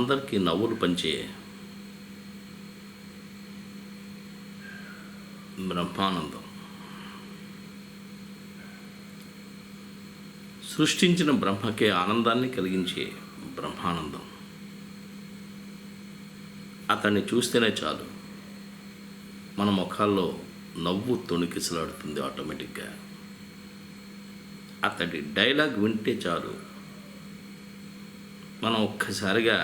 అందరికీ నవ్వులు పంచే బ్రహ్మానందం. సృష్టించిన బ్రహ్మకే ఆనందాన్ని కలిగించే బ్రహ్మానందం. అతన్ని చూస్తేనే చాలు మన ముఖాల్లో నవ్వు తొణికిసలాడుతుంది ఆటోమేటిక్గా. అతడి డైలాగ్ వింటే చాలు మనం ఒక్కసారిగా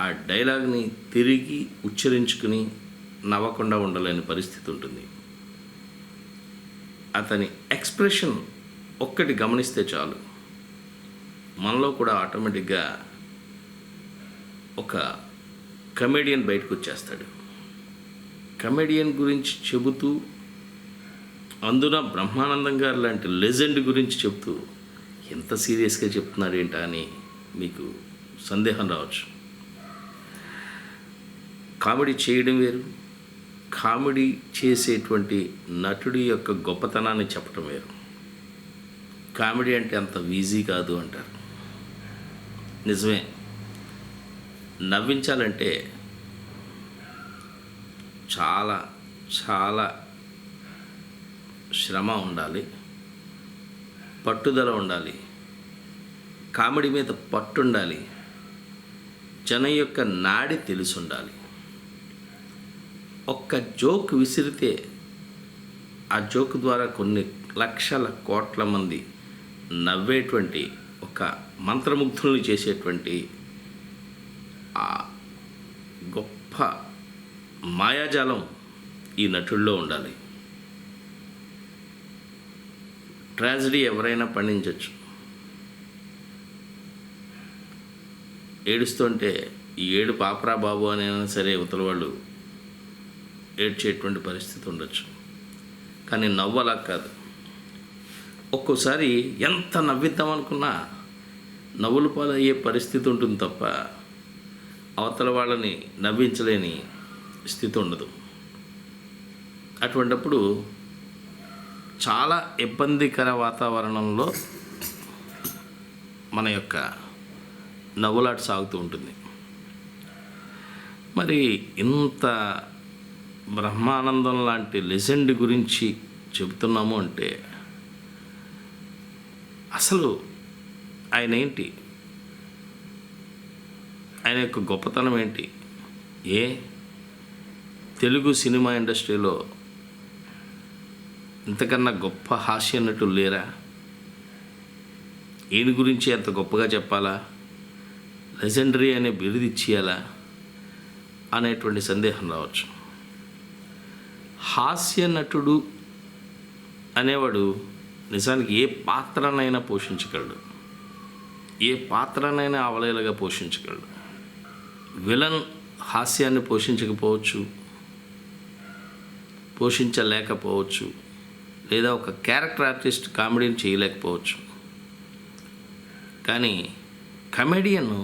ఆ డైలాగ్ని తిరిగి ఉచ్చరించుకుని నవ్వకుండా ఉండలేని పరిస్థితి ఉంటుంది. అతని ఎక్స్ప్రెషన్ ఒక్కటి గమనిస్తే చాలు మనలో కూడా ఆటోమేటిక్గా ఒక కమెడియన్ బయటకు వచ్చేస్తాడు. కమెడియన్ గురించి చెబుతూ, అందున బ్రహ్మానందం గారు లాంటి లెజెండ్ గురించి చెప్తూ ఎంత సీరియస్గా చెప్తున్నాడు ఏంటా అని మీకు సందేహం రావచ్చు. కామెడీ చేయడం వేరు, కామెడీ చేసేటువంటి నటుడి యొక్క గొప్పతనాన్ని చెప్పడం వేరు. కామెడీ అంటే అంత ఈజీ కాదు అంటారు. నిజమే, నవ్వించాలంటే చాలా చాలా శ్రమ ఉండాలి, పట్టుదల ఉండాలి, కామెడీ మీద పట్టు ఉండాలి, జనం యొక్క నాడి తెలిసి ఉండాలి. ఒక్క జోక్ విసిరితే ఆ జోక్ ద్వారా కొన్ని లక్షల కోట్ల మంది నవ్వేటువంటి ఒక మంత్రముగ్ధుల్ని చేసేటువంటి ఆ గొప్ప మాయాజాలం ఈ నటుల్లో ఉండాలి. ట్రాజడీ ఎవరైనా పండించవచ్చు. ఏడుస్తుంటే ఈ ఏడు పాపరా బాబు అనైనా సరే ఇవతల వాళ్ళు ఏడ్చేటువంటి పరిస్థితి ఉండొచ్చు. కానీ నవ్వు అలా కాదు. ఒక్కోసారి ఎంత నవ్విద్దామనుకున్నా నవ్వుల పాలయ్యే పరిస్థితి ఉంటుంది తప్ప అవతల వాళ్ళని నవ్వించలేని స్థితి ఉండదు. అటువంటప్పుడు చాలా ఇబ్బందికర వాతావరణంలో మన యొక్క నవ్వులాట సాగుతూ ఉంటుంది. మరి ఇంత బ్రహ్మానందం లాంటి లెజెండ్ గురించి చెబుతున్నాము అంటే అసలు ఆయన ఏంటి, ఆయన యొక్క గొప్పతనం ఏంటి? తెలుగు సినిమా ఇండస్ట్రీలో ఇంతకన్నా గొప్ప హాస్య నటులు లేరా? ఈయన గురించి ఎంత గొప్పగా చెప్పాలా, లెజెండరీ అనే బిరుదు ఇచ్చేయాలా అనేటువంటి సందేహం రావచ్చు. హాస్య నటుడు అనేవాడు నిజానికి ఏ పాత్రనైనా పోషించగలడు, ఏ పాత్రనైనా అవలేలగా పోషించగలడు. విలన్ హాస్యాన్ని పోషించలేకపోవచ్చు, లేదా ఒక క్యారెక్టర్ ఆర్టిస్ట్ కామెడీని చేయలేకపోవచ్చు. కానీ కమెడియన్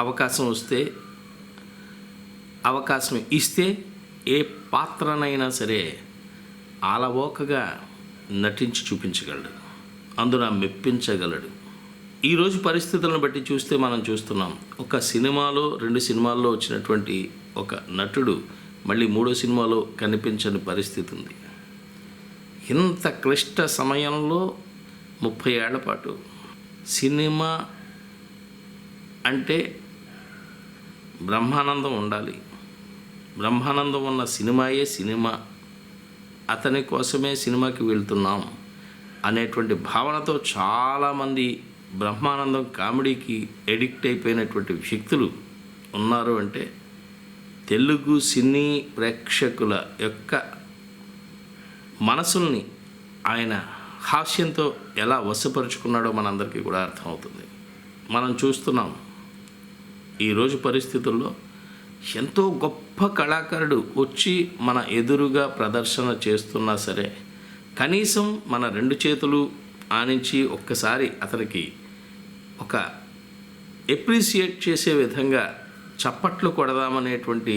అవకాశం ఇస్తే ఏ పాత్రనైనా సరే ఆలవోకగా నటించి చూపించగలడు, అందున మెప్పించగలడు. ఈరోజు పరిస్థితులను బట్టి చూస్తే మనం చూస్తున్నాం, ఒక సినిమాలో 2 సినిమాల్లో వచ్చినటువంటి ఒక నటుడు మళ్ళీ 3వ సినిమాలో కనిపించని పరిస్థితి ఉంది. ఇంత క్లిష్ట సమయంలో 30 ఏళ్ల పాటు సినిమా అంటే బ్రహ్మానందం ఉండాలి, బ్రహ్మానందం ఉన్న సినిమాయే సినిమా, అతని కోసమే సినిమాకి వెళ్తున్నాం అనేటువంటి భావనతో చాలామంది బ్రహ్మానందం కామెడీకి ఎడిక్ట్ అయిపోయినటువంటి వ్యక్తులు ఉన్నారు. అంటే తెలుగు సినీ ప్రేక్షకుల యొక్క మనసుల్ని ఆయన హాస్యంతో ఎలా వశపరుచుకున్నాడో మనందరికీ కూడా అర్థమవుతుంది. మనం చూస్తున్నాం ఈరోజు పరిస్థితుల్లో ఎంతో గొప్ప కళాకారుడు వచ్చి మన ఎదురుగా ప్రదర్శన చేస్తున్నా సరే కనీసం మన 2 చేతులు ఆనించి ఒక్కసారి అతనికి ఒక ఎప్రిసియేట్ చేసే విధంగా చప్పట్లు కొడదామనేటువంటి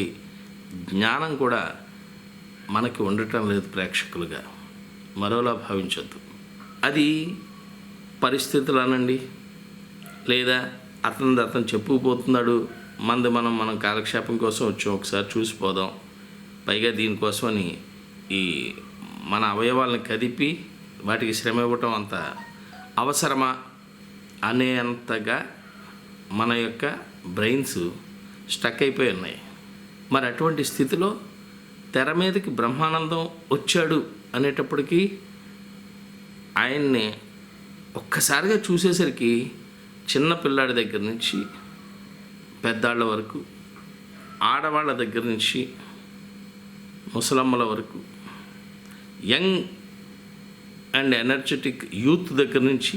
జ్ఞానం కూడా మనకి ఉండటం లేదు ప్రేక్షకులుగా. మరోలా భావించొద్దు. అది పరిస్థితులు అనండి, లేదా అతను చెప్పుకుపోతున్నాడు, మనం కాలక్షేపం కోసం వచ్చాం, ఒకసారి చూసిపోదాం, పైగా దీనికోసమని ఈ మన అవయవాలను కదిపి వాటికి శ్రమ ఇవ్వటం అంత అవసరమా అనేంతగా మన యొక్క బ్రెయిన్స్ స్టక్ అయిపోయి ఉన్నాయి. మరి అటువంటి స్థితిలో తెర మీదకి బ్రహ్మానందం వచ్చాడు అనేటప్పటికీ ఆయన్ని ఒక్కసారిగా చూసేసరికి చిన్న పిల్లాడి దగ్గర నుంచి పెద్దాళ్ళ వరకు, ఆడవాళ్ళ దగ్గర నుంచి ముసలమ్మల వరకు, యంగ్ అండ్ ఎనర్జెటిక్ యూత్ దగ్గర నుంచి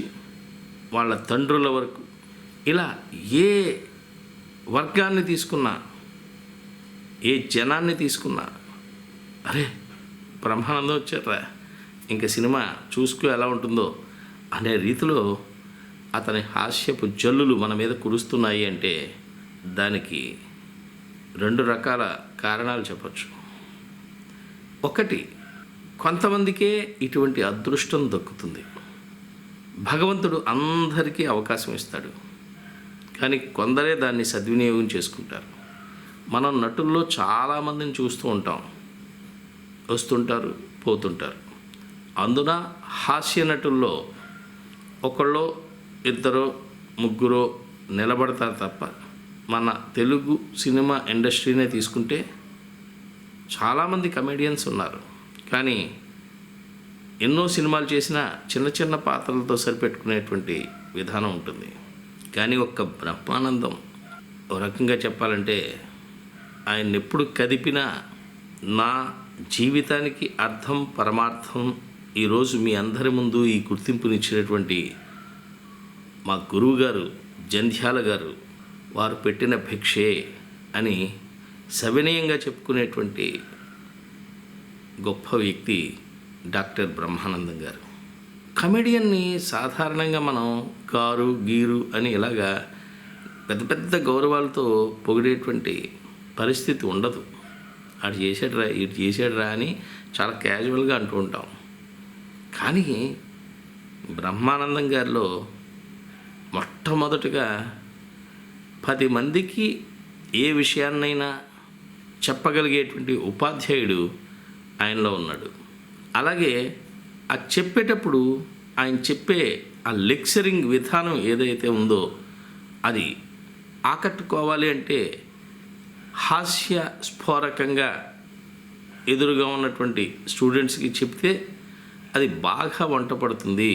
వాళ్ళ తండ్రుల వరకు, ఇలా ఏ వర్గాన్ని తీసుకున్నా, ఏ జనాన్ని తీసుకున్నా, అరే బ్రహ్మానందం వచ్చారా, ఇంకా సినిమా చూసుకో ఎలా ఉంటుందో అనే రీతిలో అతని హాస్యపు జల్లులు మన మీద కురుస్తున్నాయి అంటే దానికి 2 రకాల కారణాలు చెప్పచ్చు. ఒకటి, కొంతమందికే ఇటువంటి అదృష్టం దక్కుతుంది. భగవంతుడు అందరికీ అవకాశం ఇస్తాడు, కానీ కొందరే దాన్ని సద్వినియోగం చేసుకుంటారు. మనం నటుల్లో చాలామందిని చూస్తూ ఉంటాం, వస్తుంటారు, పోతుంటారు. అందున హాస్య నటుల్లో ఒకళ్ళో ఇద్దరో ముగ్గురో నిలబడతారు తప్ప మన తెలుగు సినిమా ఇండస్ట్రీనే తీసుకుంటే చాలామంది కమెడియన్స్ ఉన్నారు, కానీ ఎన్నో సినిమాలు చేసిన చిన్న చిన్న పాత్రలతో సరిపెట్టుకునేటువంటి విధానం ఉంటుంది. కానీ ఒక్క బ్రహ్మానందం ఒక రకంగా చెప్పాలంటే ఆయన ఎప్పుడు కదిపినా నా జీవితానికి అర్థం పరమార్థం ఈరోజు మీ అందరి ముందు ఈ గుర్తింపునిచ్చినటువంటి మా గురువుగారు జంధ్యాల గారు వారు పెట్టిన భిక్షే అని సవినయంగా చెప్పుకునేటువంటి గొప్ప వ్యక్తి డాక్టర్ బ్రహ్మానందం గారు. కమెడియన్ని సాధారణంగా మనం కారు గీరు అని ఇలాగా పెద్ద పెద్ద గౌరవాలతో పొగిడేటువంటి పరిస్థితి ఉండదు. అటు చేసాడురా ఇటు చేసాడురా అని చాలా క్యాజువల్గా అంటూ ఉంటాం. కానీ బ్రహ్మానందం గారిలో మొట్టమొదటిగా 10 మందికి ఏ విషయాన్నైనా చెప్పగలిగేటువంటి ఉపాధ్యాయుడు ఆయనలో ఉన్నాడు. అలాగే ఆ చెప్పేటప్పుడు ఆయన చెప్పే ఆ లెక్చరింగ్ విధానం ఏదైతే ఉందో అది ఆకట్టుకోవాలి అంటే హాస్య స్ఫోరకంగా ఎదురుగా ఉన్నటువంటి స్టూడెంట్స్కి చెప్తే అది బాగా వంట పడుతుంది,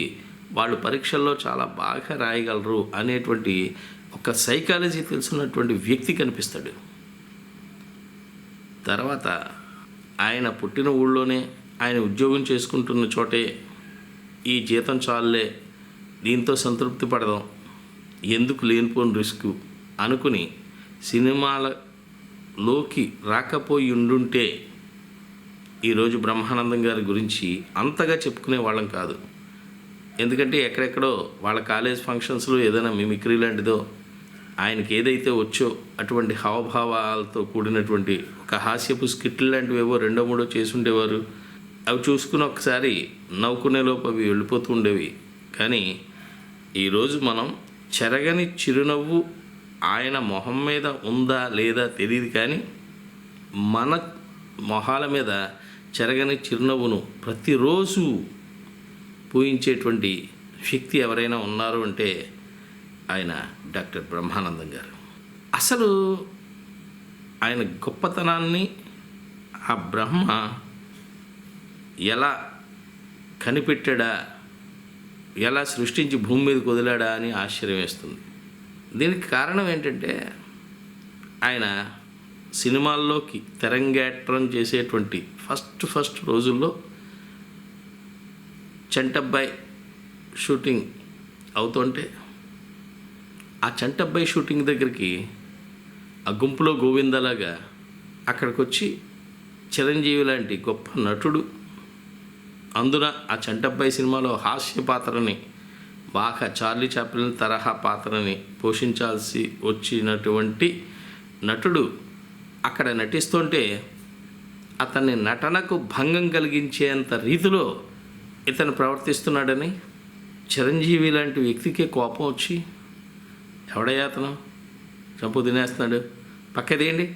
వాళ్ళు పరీక్షల్లో చాలా బాగా రాయగలరు అనేటువంటి ఒక సైకాలజీ తెలుసున్నటువంటి వ్యక్తి కనిపిస్తాడు. తర్వాత ఆయన పుట్టిన ఊళ్ళోనే ఆయన ఉద్యోగం చేసుకుంటున్న చోటే ఈ జీతం చాలులే, దీంతో సంతృప్తి పడదాం, ఎందుకు లేనిపోని రిస్క్ అనుకుని సినిమాలలోకి రాకపోయి ఉండుంటే ఈరోజు బ్రహ్మానందం గారి గురించి అంతగా చెప్పుకునే వాళ్ళం కాదు. ఎందుకంటే ఎక్కడెక్కడో వాళ్ళ కాలేజ్ ఫంక్షన్స్లో ఏదైనా మిమిక్రీ లాంటిదో ఆయనకి ఏదైతే వచ్చో అటువంటి హావభావాలతో కూడినటువంటి ఒక హాస్యపు స్కిట్లు లాంటివి ఏవో 2-3 చేసి ఉండేవారు. అవి చూసుకుని ఒకసారి నవ్వుకునే లోపు అవి వెళ్ళిపోతూ ఉండేవి. కానీ ఈరోజు మనం చెరగని చిరునవ్వు ఆయన మొహం మీద ఉందా లేదా తెలియదు, కానీ మన మొహాల మీద చెరగని చిరునవ్వును ప్రతిరోజు పూయించేటువంటి శక్తి ఎవరైనా ఉన్నారు అంటే ఆయన డాక్టర్ బ్రహ్మానందం గారు. అసలు ఆయన గొప్పతనాన్ని ఆ బ్రహ్మ ఎలా కనిపెట్టాడా, ఎలా సృష్టించి భూమి మీదకి వదిలాడా అని ఆశ్చర్యం వేస్తుంది. దీనికి కారణం ఏంటంటే ఆయన సినిమాల్లోకి తెరంగేట్రం చేసేటువంటి ఫస్ట్ రోజుల్లో చంటబ్బాయి షూటింగ్ అవుతుంటే ఆ చంటబ్బాయి షూటింగ్ దగ్గరికి ఆ గుంపులో గోవిందలాగా అక్కడికి వచ్చి చిరంజీవి లాంటి గొప్ప నటుడు, అందున ఆ చంటబ్బాయి సినిమాలో హాస్య పాత్రని బాగా చార్లీ చాప్లిన్ తరహా పాత్రని పోషించాల్సి వచ్చినటువంటి నటుడు అక్కడ నటిస్తుంటే అతన్ని నటనకు భంగం కలిగించేంత రీతిలో ఇతను ప్రవర్తిస్తున్నాడని చిరంజీవి లాంటి వ్యక్తికే కోపం వచ్చి ఎవడయ్యా అతను, చంపు తినేస్తున్నాడు, పక్కదేయండి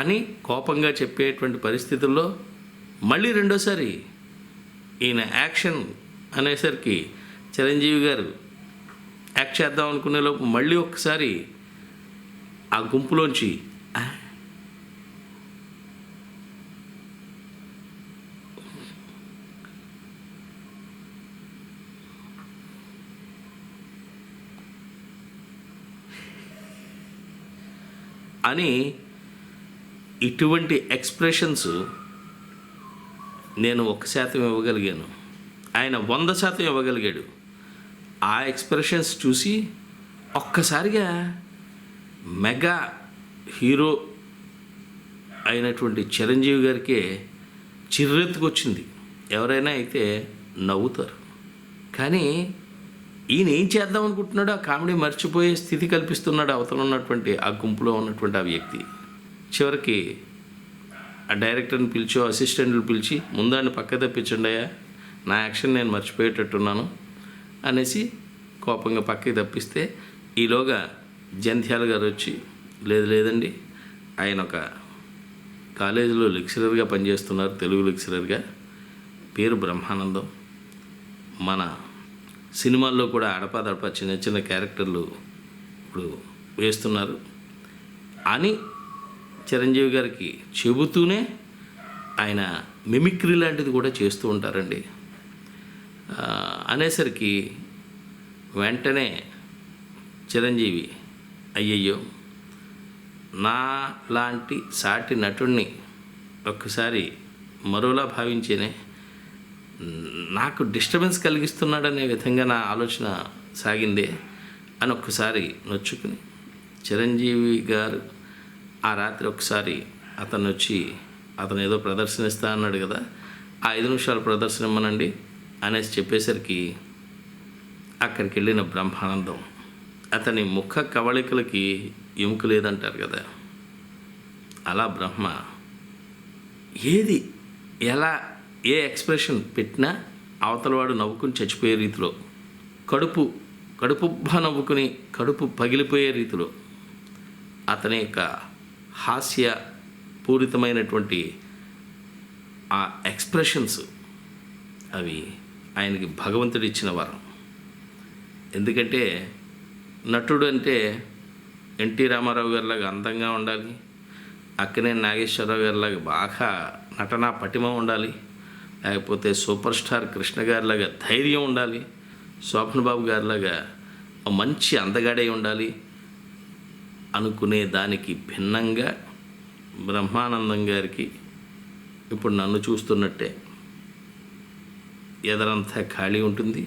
అని కోపంగా చెప్పేటువంటి పరిస్థితుల్లో మళ్ళీ రెండోసారి ఈయన యాక్షన్ అనేసరికి చిరంజీవి గారు యాక్ట్ చేద్దాం అనుకునే లోపు మళ్ళీ ఒక్కసారి ఆ గుంపులోంచి అని ఇటువంటి ఎక్స్ప్రెషన్స్ నేను 1% ఇవ్వగలిగాను, ఆయన 100% ఇవ్వగలిగాడు. ఆ ఎక్స్ప్రెషన్స్ చూసి ఒక్కసారిగా మెగా హీరో అయినటువంటి చిరంజీవి గారికే చిర్రెత్తుకొచ్చింది. ఎవరైనా అయితే నవ్వుతారు, కానీ ఈయన ఏం చేద్దాం అనుకుంటున్నాడో ఆ కామెడీ మర్చిపోయే స్థితి కల్పిస్తున్నాడు అవతల ఉన్నటువంటి ఆ గుంపులో ఉన్నటువంటి ఆ వ్యక్తి. చివరికి ఆ డైరెక్టర్ని పిలిచో అసిస్టెంట్లు పిలిచి ముందాన్ని పక్క తప్పించండి అయ్యా, నా యాక్షన్ నేను మర్చిపోయేటట్టున్నాను అనేసి కోపంగా పక్కకి తప్పిస్తే ఈలోగా జంధ్యాల గారు వచ్చి లేదండి, ఆయన ఒక కాలేజీలో లెక్చరర్గా పనిచేస్తున్నారు, తెలుగు లెక్చరర్గా, పేరు బ్రహ్మానందం, మన సినిమాల్లో కూడా అడపాదడప చిన్న చిన్న క్యారెక్టర్లు ఇప్పుడు వేస్తున్నారు అని చిరంజీవి గారికి చెబుతూనే ఆయన మిమిక్రీ లాంటిది కూడా చేస్తూ ఉంటారండి. అనేసరికి వెంటనే చిరంజీవి అయ్యయ్యో, నా లాంటి సాటి నటుడిని ఒక్కసారి మరోలా భావించేనే నాకు డిస్టర్బెన్స్ కలిగిస్తున్నాడనే విధంగా నా ఆలోచన సాగిందే అని ఒక్కసారి నొచ్చుకుని చిరంజీవి గారు ఆ రాత్రి ఒకసారి అతను వచ్చి అతను ఏదో ప్రదర్శన ఇస్తా అన్నాడు కదా, ఆ 5 నిమిషాల ప్రదర్శన ఇమ్మనండి అనేసి చెప్పేసరికి అక్కడికి వెళ్ళిన బ్రహ్మానందం అతని ముఖ కవళికలకి ఎముక లేదంటారు కదా, అలా బ్రహ్మ ఏది ఎలా ఏ ఎక్స్ప్రెషన్ పెట్టినా అవతలవాడు నవ్వుకుని చచ్చిపోయే రీతిలో, కడుపుబ్బా నవ్వుకుని కడుపు పగిలిపోయే రీతిలో అతని యొక్క హాస్య పూరితమైనటువంటి ఆ ఎక్స్ప్రెషన్స్ అవి ఆయనకి భగవంతుడు ఇచ్చిన వరం. ఎందుకంటే నటుడు అంటే ఎన్టీ రామారావు గారిలాగా అందంగా ఉండాలి, అక్కినేని నాగేశ్వరరావు గారిలాగా బాగా నటనా పటిమ ఉండాలి, లేకపోతే సూపర్ స్టార్ కృష్ణ గారిలాగా ధైర్యం ఉండాలి, శోభన్ బాబు గారిలాగా మంచి అందగాడే ఉండాలి అనుకునే దానికి భిన్నంగా బ్రహ్మానందం గారికి ఇప్పుడు నన్ను చూస్తున్నట్టే ఎదరంతా ఖాళీ ఉంటుంది,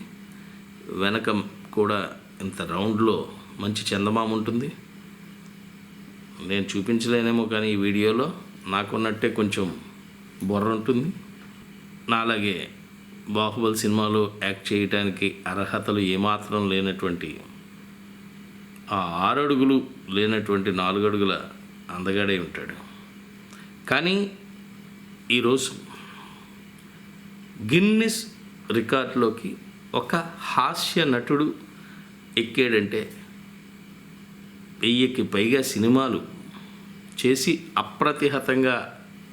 వెనక కూడా ఇంత రౌండ్లో మంచి చందమామ ఉంటుంది. నేను చూపించలేనేమో కానీ ఈ వీడియోలో నాకున్నట్టే కొంచెం బుర్ర ఉంటుంది. నాలాగే బాహుబలి సినిమాలో యాక్ట్ చేయడానికి అర్హతలు ఏమాత్రం లేనటువంటి ఆ 6 అడుగులు లేనటువంటి 4 అడుగుల అందగాడే ఉంటాడు. కానీ ఈరోజు గిన్నిస్ రికార్డులోకి ఒక హాస్య నటుడు ఎక్కాడంటే 1000కి పైగా సినిమాలు చేసి అప్రతిహతంగా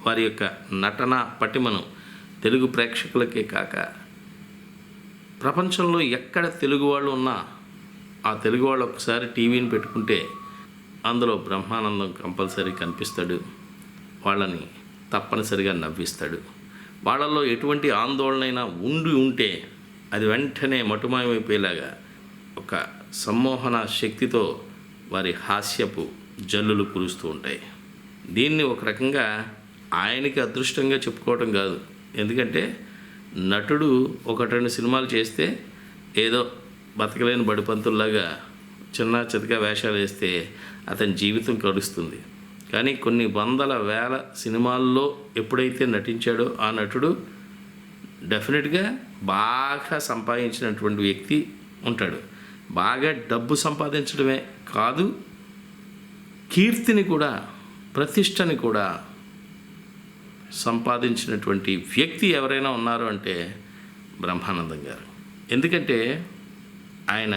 వారి యొక్క నటన పటిమను తెలుగు ప్రేక్షకులకే కాక ప్రపంచంలో ఎక్కడ తెలుగు వాళ్ళు ఉన్నా ఆ తెలుగు వాళ్ళు ఒకసారి టీవీని పెట్టుకుంటే అందులో బ్రహ్మానందం కంపల్సరీ కనిపిస్తాడు, వాళ్ళని తప్పనిసరిగా నవ్విస్తాడు. వాళ్ళల్లో ఎటువంటి ఆందోళనైనా ఉంటే అది వెంటనే మటుమాయమైపోయేలాగా ఒక సమ్మోహన శక్తితో వారి హాస్యపు జల్లులు కురుస్తూ ఉంటాయి. దీన్ని ఒక రకంగా ఆయనకి అదృష్టంగా చెప్పుకోవటం కాదు, ఎందుకంటే నటుడు 1-2 సినిమాలు చేస్తే ఏదో బతకలేని బడిపంతుల్లాగా చిన్న చితక వేషాలు వేస్తే అతని జీవితం గడుస్తుంది. కానీ కొన్ని వందల వేల సినిమాల్లో ఎప్పుడైతే నటించాడో ఆ నటుడు డెఫినెట్గా బాగా సంపాదించినటువంటి వ్యక్తి ఉంటాడు. బాగా డబ్బు సంపాదించడమే కాదు, కీర్తిని కూడా ప్రతిష్టని కూడా సంపాదించినటువంటి వ్యక్తి ఎవరైనా ఉన్నారు అంటే బ్రహ్మానందం గారు. ఎందుకంటే ఆయన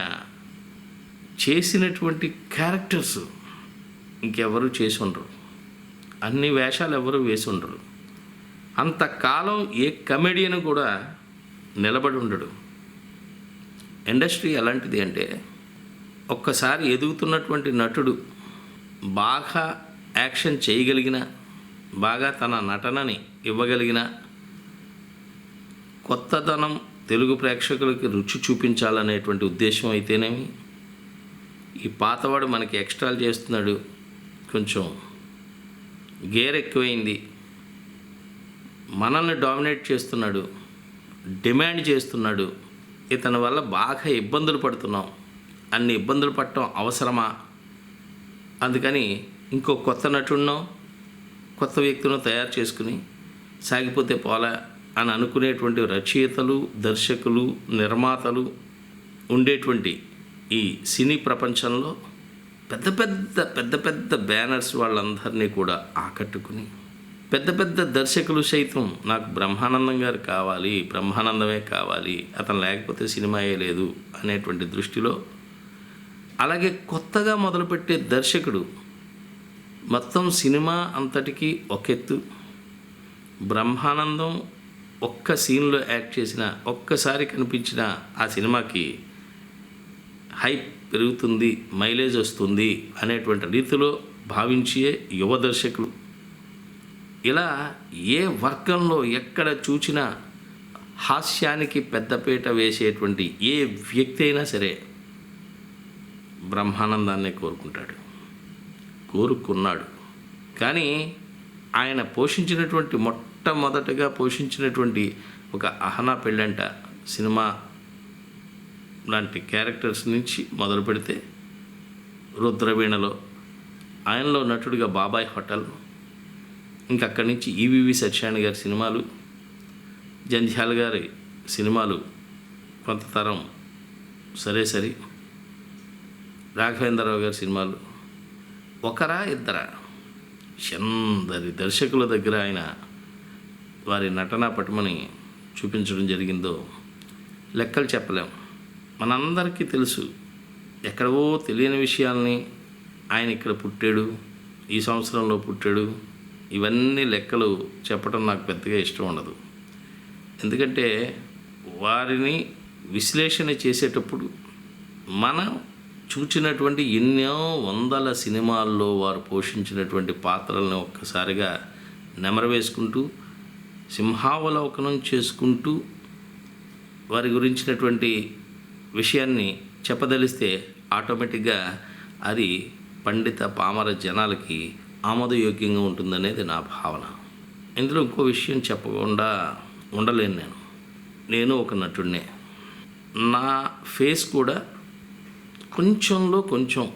చేసినటువంటి క్యారెక్టర్స్ ఇంకెవరు చేసి ఉండరు, అన్ని వేషాలు ఎవరు వేసి ఉండరు. అంతకాలం ఏ కమెడియన్ కూడా నిలబడి ఉండడు. ఇండస్ట్రీ ఎలాంటిది అంటే, ఒక్కసారి ఎదుగుతున్నటువంటి నటుడు బాగా యాక్షన్ చేయగలిగిన, బాగా తన నటనని ఇవ్వగలిగిన, కొత్తదనం తెలుగు ప్రేక్షకులకి రుచి చూపించాలనేటువంటి ఉద్దేశం అయితేనేమి, ఈ పాతవాడు మనకి ఎక్స్ట్రాలు చేస్తున్నాడు, కొంచెం గేర్ ఎక్కువైంది, మనల్ని డామినేట్ చేస్తున్నాడు, డిమాండ్ చేస్తున్నాడు, ఇతని వల్ల బాగా ఇబ్బందులు పడుతున్నాం, అన్ని ఇబ్బందులు పడటం అవసరమా, అందుకని ఇంకో కొత్త నటుడినో కొత్త వ్యక్తినో తయారు చేసుకుని సాగిపోతే పోలా అని అనుకునేటువంటి రచయితలు, దర్శకులు, నిర్మాతలు ఉండేటువంటి ఈ సినీ ప్రపంచంలో పెద్ద పెద్ద బ్యానర్స్ వాళ్ళందరినీ కూడా ఆకట్టుకుని, పెద్ద పెద్ద దర్శకులు సైతం నాకు బ్రహ్మానందం గారు కావాలి, బ్రహ్మానందమే కావాలి, అతను లేకపోతే సినిమాయే లేదు అనేటువంటి దృష్టిలో, అలాగే కొత్తగా మొదలుపెట్టే దర్శకుడు మొత్తం సినిమా అంతటికీ ఒకెత్తు, బ్రహ్మానందం ఒక్క సీన్లో యాక్ట్ చేసిన, ఒక్కసారి కనిపించిన ఆ సినిమాకి హైప్ పెరుగుతుంది, మైలేజ్ వస్తుంది అనేటువంటి రీతిలో భావించే యువ దర్శకులు, ఇలా ఏ వర్గంలో ఎక్కడ చూసినా హాస్యానికి పెద్దపీట వేసేటువంటి ఏ వ్యక్తి అయినా సరే బ్రహ్మానందాన్నే కోరుకున్నాడు. కానీ ఆయన మొట్టమొదటగా పోషించినటువంటి ఒక అహనా పెళ్ళంట సినిమా లాంటి క్యారెక్టర్స్ నుంచి మొదలు పెడితే, రుద్రవీణలో ఆయనలో నటుడిగా బాబాయ్ హోటల్, ఇంకా అక్కడి నుంచి ఈవివి సత్యనారాయణ గారి సినిమాలు, జంధ్యాల గారి సినిమాలు కొంత తరం సరే, రాఘవేంద్రరావు గారి సినిమాలు, ఒకరా ఇద్దరా ఎందరి దర్శకుల దగ్గర ఆయన వారి నటనా పటిమని చూపించడం జరిగిందో లెక్కలు చెప్పలేం. మనందరికీ తెలుసు, ఎక్కడవో తెలియని విషయాల్ని ఆయన ఇక్కడ పుట్టాడు, ఈ సంవత్సరంలో పుట్టాడు, ఇవన్నీ లెక్కలు చెప్పడం నాకు పెద్దగా ఇష్టం ఉండదు. ఎందుకంటే వారిని విశ్లేషణ చేసేటప్పుడు మనం చూచినటువంటి ఎన్నో వందల సినిమాల్లో వారు పోషించినటువంటి పాత్రలను ఒక్కసారిగా నెమరవేసుకుంటూ, సింహావలోకనం చేసుకుంటూ వారి గురించినటువంటి విషయాన్ని చెప్పదలిస్తే ఆటోమేటిక్గా అది పండిత పామర జనాలకి ఆమోదయోగ్యంగా ఉంటుందనేది నా భావన. ఇందులో ఇంకో విషయం చెప్పకుండా ఉండలేను. నేను ఒక నటుడినే. నా ఫేస్ కూడా కొంచెం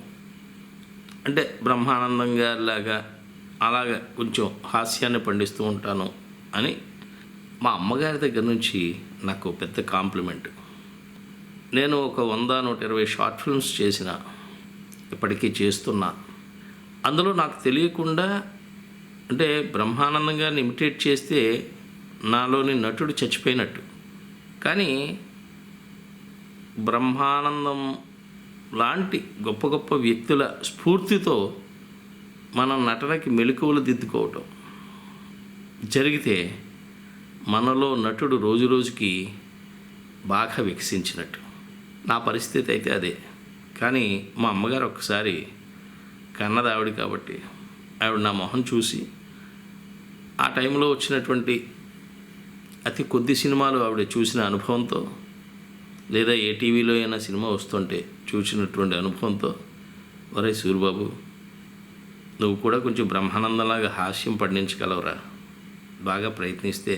అంటే బ్రహ్మానందం గారిలాగా అలాగా కొంచెం హాస్యాన్ని పండిస్తూ ఉంటాను అని మా అమ్మగారి దగ్గర నుంచి నాకు పెద్ద కాంప్లిమెంట్. నేను ఒక 100-120 షార్ట్ ఫిల్మ్స్ చేసిన, ఇప్పటికీ చేస్తున్నా. అందులో నాకు తెలియకుండా, అంటే బ్రహ్మానందం గారిని ఇమిటేట్ చేస్తే నాలోని నటుడు చచ్చిపోయినట్టు. కానీ బ్రహ్మానందం లాంటి గొప్ప గొప్ప వ్యక్తుల స్ఫూర్తితో మనం నటనకి మెలకువలు దిద్దుకోవటం జరిగితే మనలో నటుడు రోజుకి బాగా వికసించినట్టు. నా పరిస్థితి అయితే అదే. కానీ మా అమ్మగారు ఒక్కసారి కన్నది ఆవిడ కాబట్టి, ఆవిడ నా మొహం చూసి ఆ టైంలో వచ్చినటువంటి అతి కొద్ది సినిమాలు ఆవిడ చూసిన అనుభవంతో, లేదా ఏ టీవీలో అయినా సినిమా వస్తుంటే చూసినటువంటి అనుభవంతో, ఒరే సూరిబాబు, నువ్వు కూడా కొంచెం బ్రహ్మానందంలాగా హాస్యం పండించగలవురా, బాగా ప్రయత్నిస్తే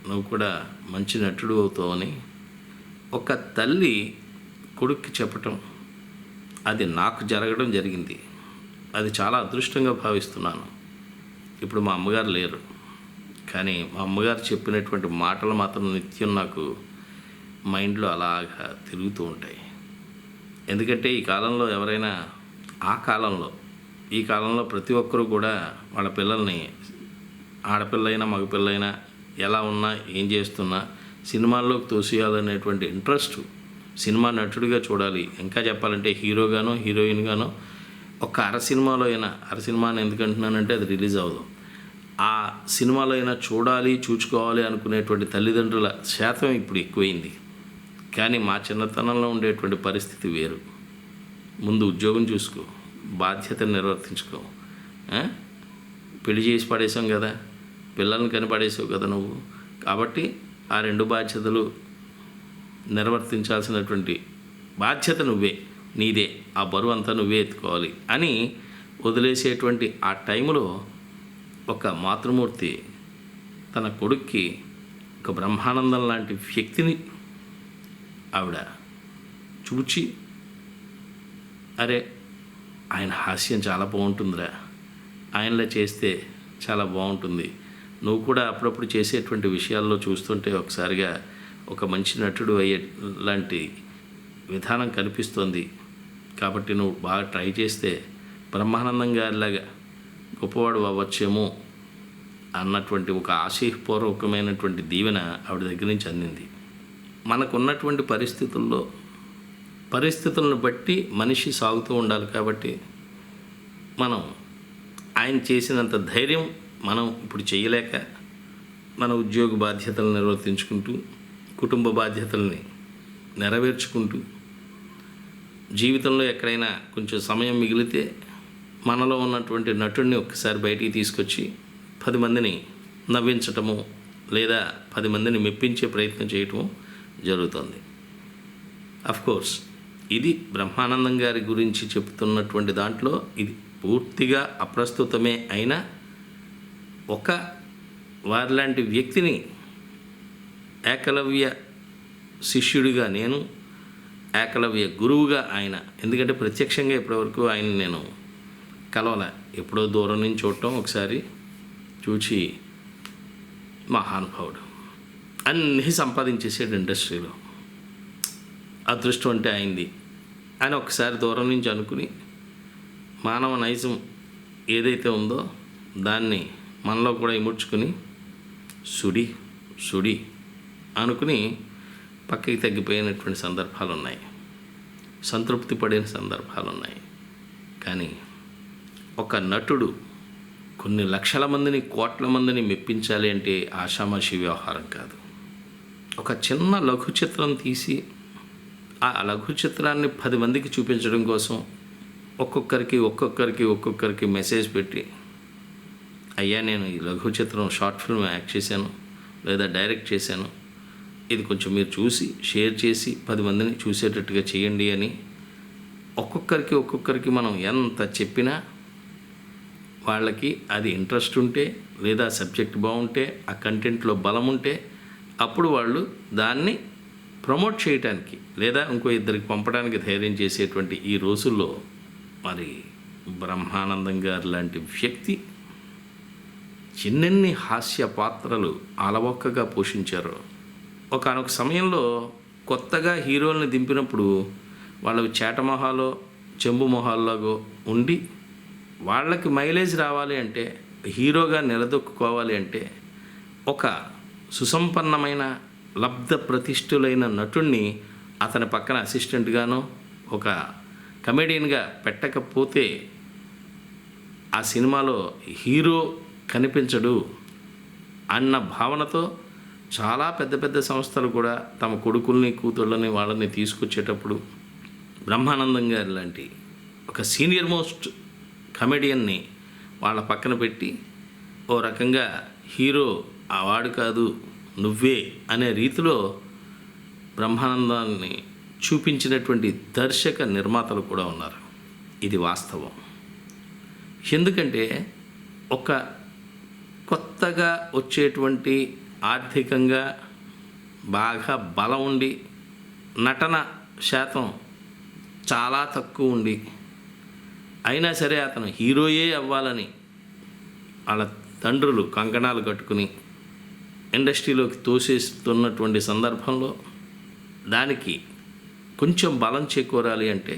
నువ్వు కూడా మంచి నటుడు అవుతావని ఒక తల్లి కొడుక్కి చెప్పటం, అది నాకు జరగడం జరిగింది. అది చాలా అదృష్టంగా భావిస్తున్నాను. ఇప్పుడు మా అమ్మగారు లేరు, కానీ మా అమ్మగారు చెప్పినటువంటి మాటలు మాత్రం నిత్యం నాకు మైండ్లో అలాగా తిరుగుతూ ఉంటాయి. ఎందుకంటే ఈ కాలంలో ఎవరైనా, ఈ కాలంలో ప్రతి ఒక్కరూ కూడా వాళ్ళ పిల్లల్ని, ఆడపిల్లైనా మగపిల్లైనా ఎలా ఉన్నా ఏం చేస్తున్నా సినిమాల్లోకి తోసేయాలనేటువంటి ఇంట్రెస్ట్ సినిమా నటుడిగా చూడాలి, ఇంకా చెప్పాలంటే హీరోగానో హీరోయిన్గానో ఒక అర సినిమా అని ఎందుకు అంటున్నానంటే అది రిలీజ్ అవ్వదు, ఆ సినిమాలో అయినా చూడాలి చూసుకోవాలి అనుకునేటువంటి తల్లిదండ్రుల శాతం ఇప్పుడు ఎక్కువైంది. కానీ మా చిన్నతనంలో ఉండేటువంటి పరిస్థితి వేరు. ముందు ఉద్యోగం చూసుకో, బాధ్యతను నిర్వర్తించుకో. పెళ్లి చేసి పడేసాం కదా, పిల్లల్ని కనిపడేసావు కదా నువ్వు, కాబట్టి ఆ 2 బాధ్యతలు నిర్వర్తించాల్సినటువంటి బాధ్యత నువ్వే, నీదే, ఆ బరువు అంతా నువ్వే ఎత్తుకోవాలి అని వదిలేసేటువంటి ఆ టైంలో ఒక మాతృమూర్తి తన కొడుక్కి ఒక బ్రహ్మానందం లాంటి వ్యక్తిని ఆవిడ చూచి, అరే ఆయన హాస్యం చాలా బాగుంటుందిరా, ఆయనలా చేస్తే చాలా బాగుంటుంది, నువ్వు కూడా అప్పుడప్పుడు చేసేటువంటి విషయాల్లో చూస్తుంటే ఒకసారిగా ఒక మంచి నటుడు అయ్యే లాంటి విధానం కనిపిస్తోంది, కాబట్టి నువ్వు బాగా ట్రై చేస్తే బ్రహ్మానందం గారిలాగా గొప్పవాడు అవ్వచ్చేమో అన్నటువంటి ఒక ఆశయపూర్వకమైనటువంటి దీవెన ఆవిడ దగ్గర నుంచి అందింది. మనకున్నటువంటి పరిస్థితులను బట్టి మనిషి సాగుతూ ఉండాలి. కాబట్టి మనం ఆయన చేసినంత ధైర్యం మనం ఇప్పుడు చేయలేక మన ఉద్యోగ బాధ్యతలను నిర్వర్తించుకుంటూ, కుటుంబ బాధ్యతల్ని నెరవేర్చుకుంటూ, జీవితంలో ఎక్కడైనా కొంచెం సమయం మిగిలితే మనలో ఉన్నటువంటి నటుడిని ఒక్కసారి బయటికి తీసుకొచ్చి 10 మందిని నవ్వించటము లేదా 10 మందిని మెప్పించే ప్రయత్నం చేయటము జరుగుతుంది. కోర్స్ ఇది బ్రహ్మానందం గారి గురించి చెప్తున్నటువంటి దాంట్లో ఇది పూర్తిగా అప్రస్తుతమే అయినా ఒక వారిలాంటి వ్యక్తిని ఏకలవ్య శిష్యుడిగా నేను, ఏకలవ్య గురువుగా ఆయన, ఎందుకంటే ప్రత్యక్షంగా ఇప్పటివరకు ఆయన నేను కలవలే, ఎప్పుడో దూరం నుంచి చూడటం, ఒకసారి చూచి మహానుభావుడు అన్నీ సంపాదించేసాడు ఇండస్ట్రీలో, అదృష్టం అంటే అయింది అని ఒకసారి దూరం నుంచి అనుకుని మానవ నైజం ఏదైతే ఉందో దాన్ని మనలో కూడా ఇముడ్చుకుని సుడి అనుకుని పక్కకి తగ్గిపోయినటువంటి సందర్భాలు ఉన్నాయి, సంతృప్తి పడిన సందర్భాలు ఉన్నాయి. కానీ ఒక నటుడు కొన్ని లక్షల మందిని, కోట్ల మందిని మెప్పించాలి అంటే ఆషామాషి వ్యవహారం కాదు. ఒక చిన్న లఘు చిత్రం తీసి ఆ లఘు చిత్రాన్ని 10 మందికి చూపించడం కోసం ఒక్కొక్కరికి మెసేజ్ పెట్టి, అయ్యా నేను ఈ లఘు చిత్రం షార్ట్ ఫిల్మ్ యాక్ట్ చేశాను లేదా డైరెక్ట్ చేశాను, ఇది కొంచెం మీరు చూసి షేర్ చేసి 10 మందిని చూసేటట్టుగా చేయండి అని ఒక్కొక్కరికి మనం ఎంత చెప్పినా వాళ్ళకి అది ఇంట్రెస్ట్ ఉంటే లేదా సబ్జెక్ట్ బాగుంటే ఆ కంటెంట్లో బలం ఉంటే అప్పుడు వాళ్ళు దాన్ని ప్రమోట్ చేయటానికి లేదా ఇంకో 2కి పంపడానికి ధైర్యం చేసేటువంటి ఈ రోజుల్లో మరి బ్రహ్మానందం గారు లాంటి వ్యక్తి ఎన్నెన్ని హాస్య పాత్రలు అలవోకగా పోషించారో. ఒకానొక సమయంలో కొత్తగా హీరోల్ని దింపినప్పుడు వాళ్ళవి చేటమొహాలో చెంబు మొహాల్లాగో ఉండి వాళ్ళకి మైలేజ్ రావాలి అంటే, హీరోగా నిలదొక్కుకోవాలి అంటే ఒక సుసంపన్నమైన లబ్ధ ప్రతిష్ఠులైన నటుణ్ణి అతని పక్కన అసిస్టెంట్గానో ఒక కమెడియన్గా పెట్టకపోతే ఆ సినిమాలో హీరో కనిపించడు అన్న భావనతో చాలా పెద్ద సంస్థలు కూడా తమ కొడుకుల్ని కూతుళ్ళని వాళ్ళని తీసుకొచ్చేటప్పుడు బ్రహ్మానందం గారి లాంటి ఒక సీనియర్ మోస్ట్ కమెడియన్ని వాళ్ళ పక్కన పెట్టి ఓ రకంగా హీరో వాడు కాదు నువ్వే అనే రీతిలో బ్రహ్మానందాన్ని చూపించినటువంటి దర్శక నిర్మాతలు కూడా ఉన్నారు. ఇది వాస్తవం. ఎందుకంటే ఒక కొత్తగా వచ్చేటువంటి ఆర్థికంగా బాగా బలం ఉండి నటన శాతం చాలా తక్కువ ఉండి అయినా సరే అతను హీరోయే అవ్వాలని వాళ్ళ తండ్రులు కంకణాలు కట్టుకుని ఇండస్ట్రీలోకి తోసేస్తున్నటువంటి సందర్భంలో దానికి కొంచెం బలం చేకూరాలి అంటే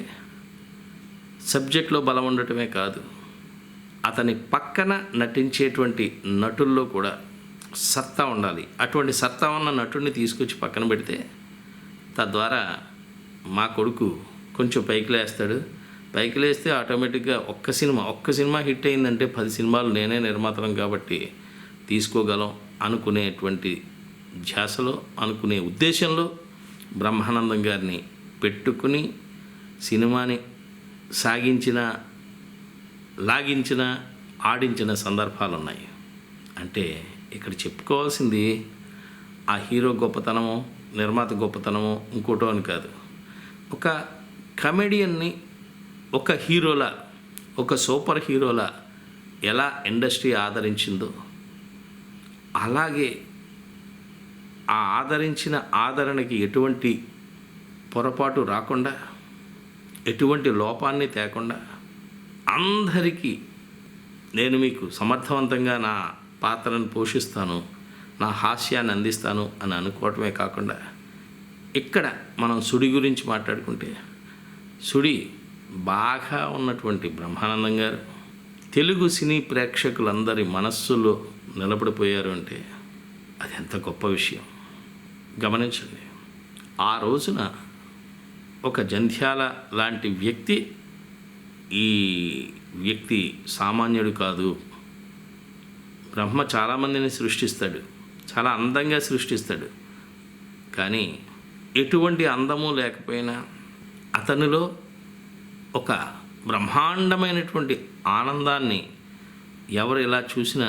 సబ్జెక్ట్లో బలం ఉండటమే కాదు, అతని పక్కన నటించేటువంటి నటుల్లో కూడా సత్తా ఉండాలి. అటువంటి సత్తా ఉన్న నటుడిని తీసుకొచ్చి పక్కన పెడితే తద్వారా మా కొడుకు కొంచెం పైకి లేస్తాడు, పైకి లేస్తే ఆటోమేటిక్గా ఒక్క సినిమా హిట్ అయిందంటే 10 సినిమాలు నేనే నిర్మాతలం కాబట్టి తీసుకోగలం అనుకునేటువంటి ధ్యాసలో, అనుకునే ఉద్దేశంలో బ్రహ్మానందం గారిని పెట్టుకుని సినిమాని లాగించిన ఆడించిన సందర్భాలు ఉన్నాయి. అంటే ఇక్కడ చెప్పుకోవాల్సింది ఆ హీరో గొప్పతనమో, నిర్మాత గొప్పతనమో, ఇంకోటో అని కాదు. ఒక కమెడియన్ని ఒక హీరోలా, ఒక సూపర్ హీరోలా ఎలా ఇండస్ట్రీ ఆదరించిందో, అలాగే ఆ ఆదరించిన ఆదరణకి ఎటువంటి పొరపాటు రాకుండా, ఎటువంటి లోపాన్ని తేకుండా అందరికీ నేను మీకు సమర్థవంతంగా నా పాత్రను పోషిస్తాను, నా హాస్యాన్ని అందిస్తాను అని అనుకోవటమే కాకుండా, ఇక్కడ మనం సుడి గురించి మాట్లాడుకుంటే, సుడి బాగా ఉన్నటువంటి బ్రహ్మానందం గారు తెలుగు సినీ ప్రేక్షకులందరి మనస్సులో నిలబడిపోయారు అంటే అది ఎంత గొప్ప విషయం. గమనించండి, ఆ రోజున ఒక జంధ్యాల లాంటి వ్యక్తి, ఈ వ్యక్తి సామాన్యుడు కాదు. బ్రహ్మ చాలామందిని సృష్టిస్తాడు, చాలా అందంగా సృష్టిస్తాడు. కానీ ఎటువంటి అందము లేకపోయినా అతనిలో ఒక బ్రహ్మాండమైనటువంటి ఆనందాన్ని ఎవరు ఇలా చూసినా,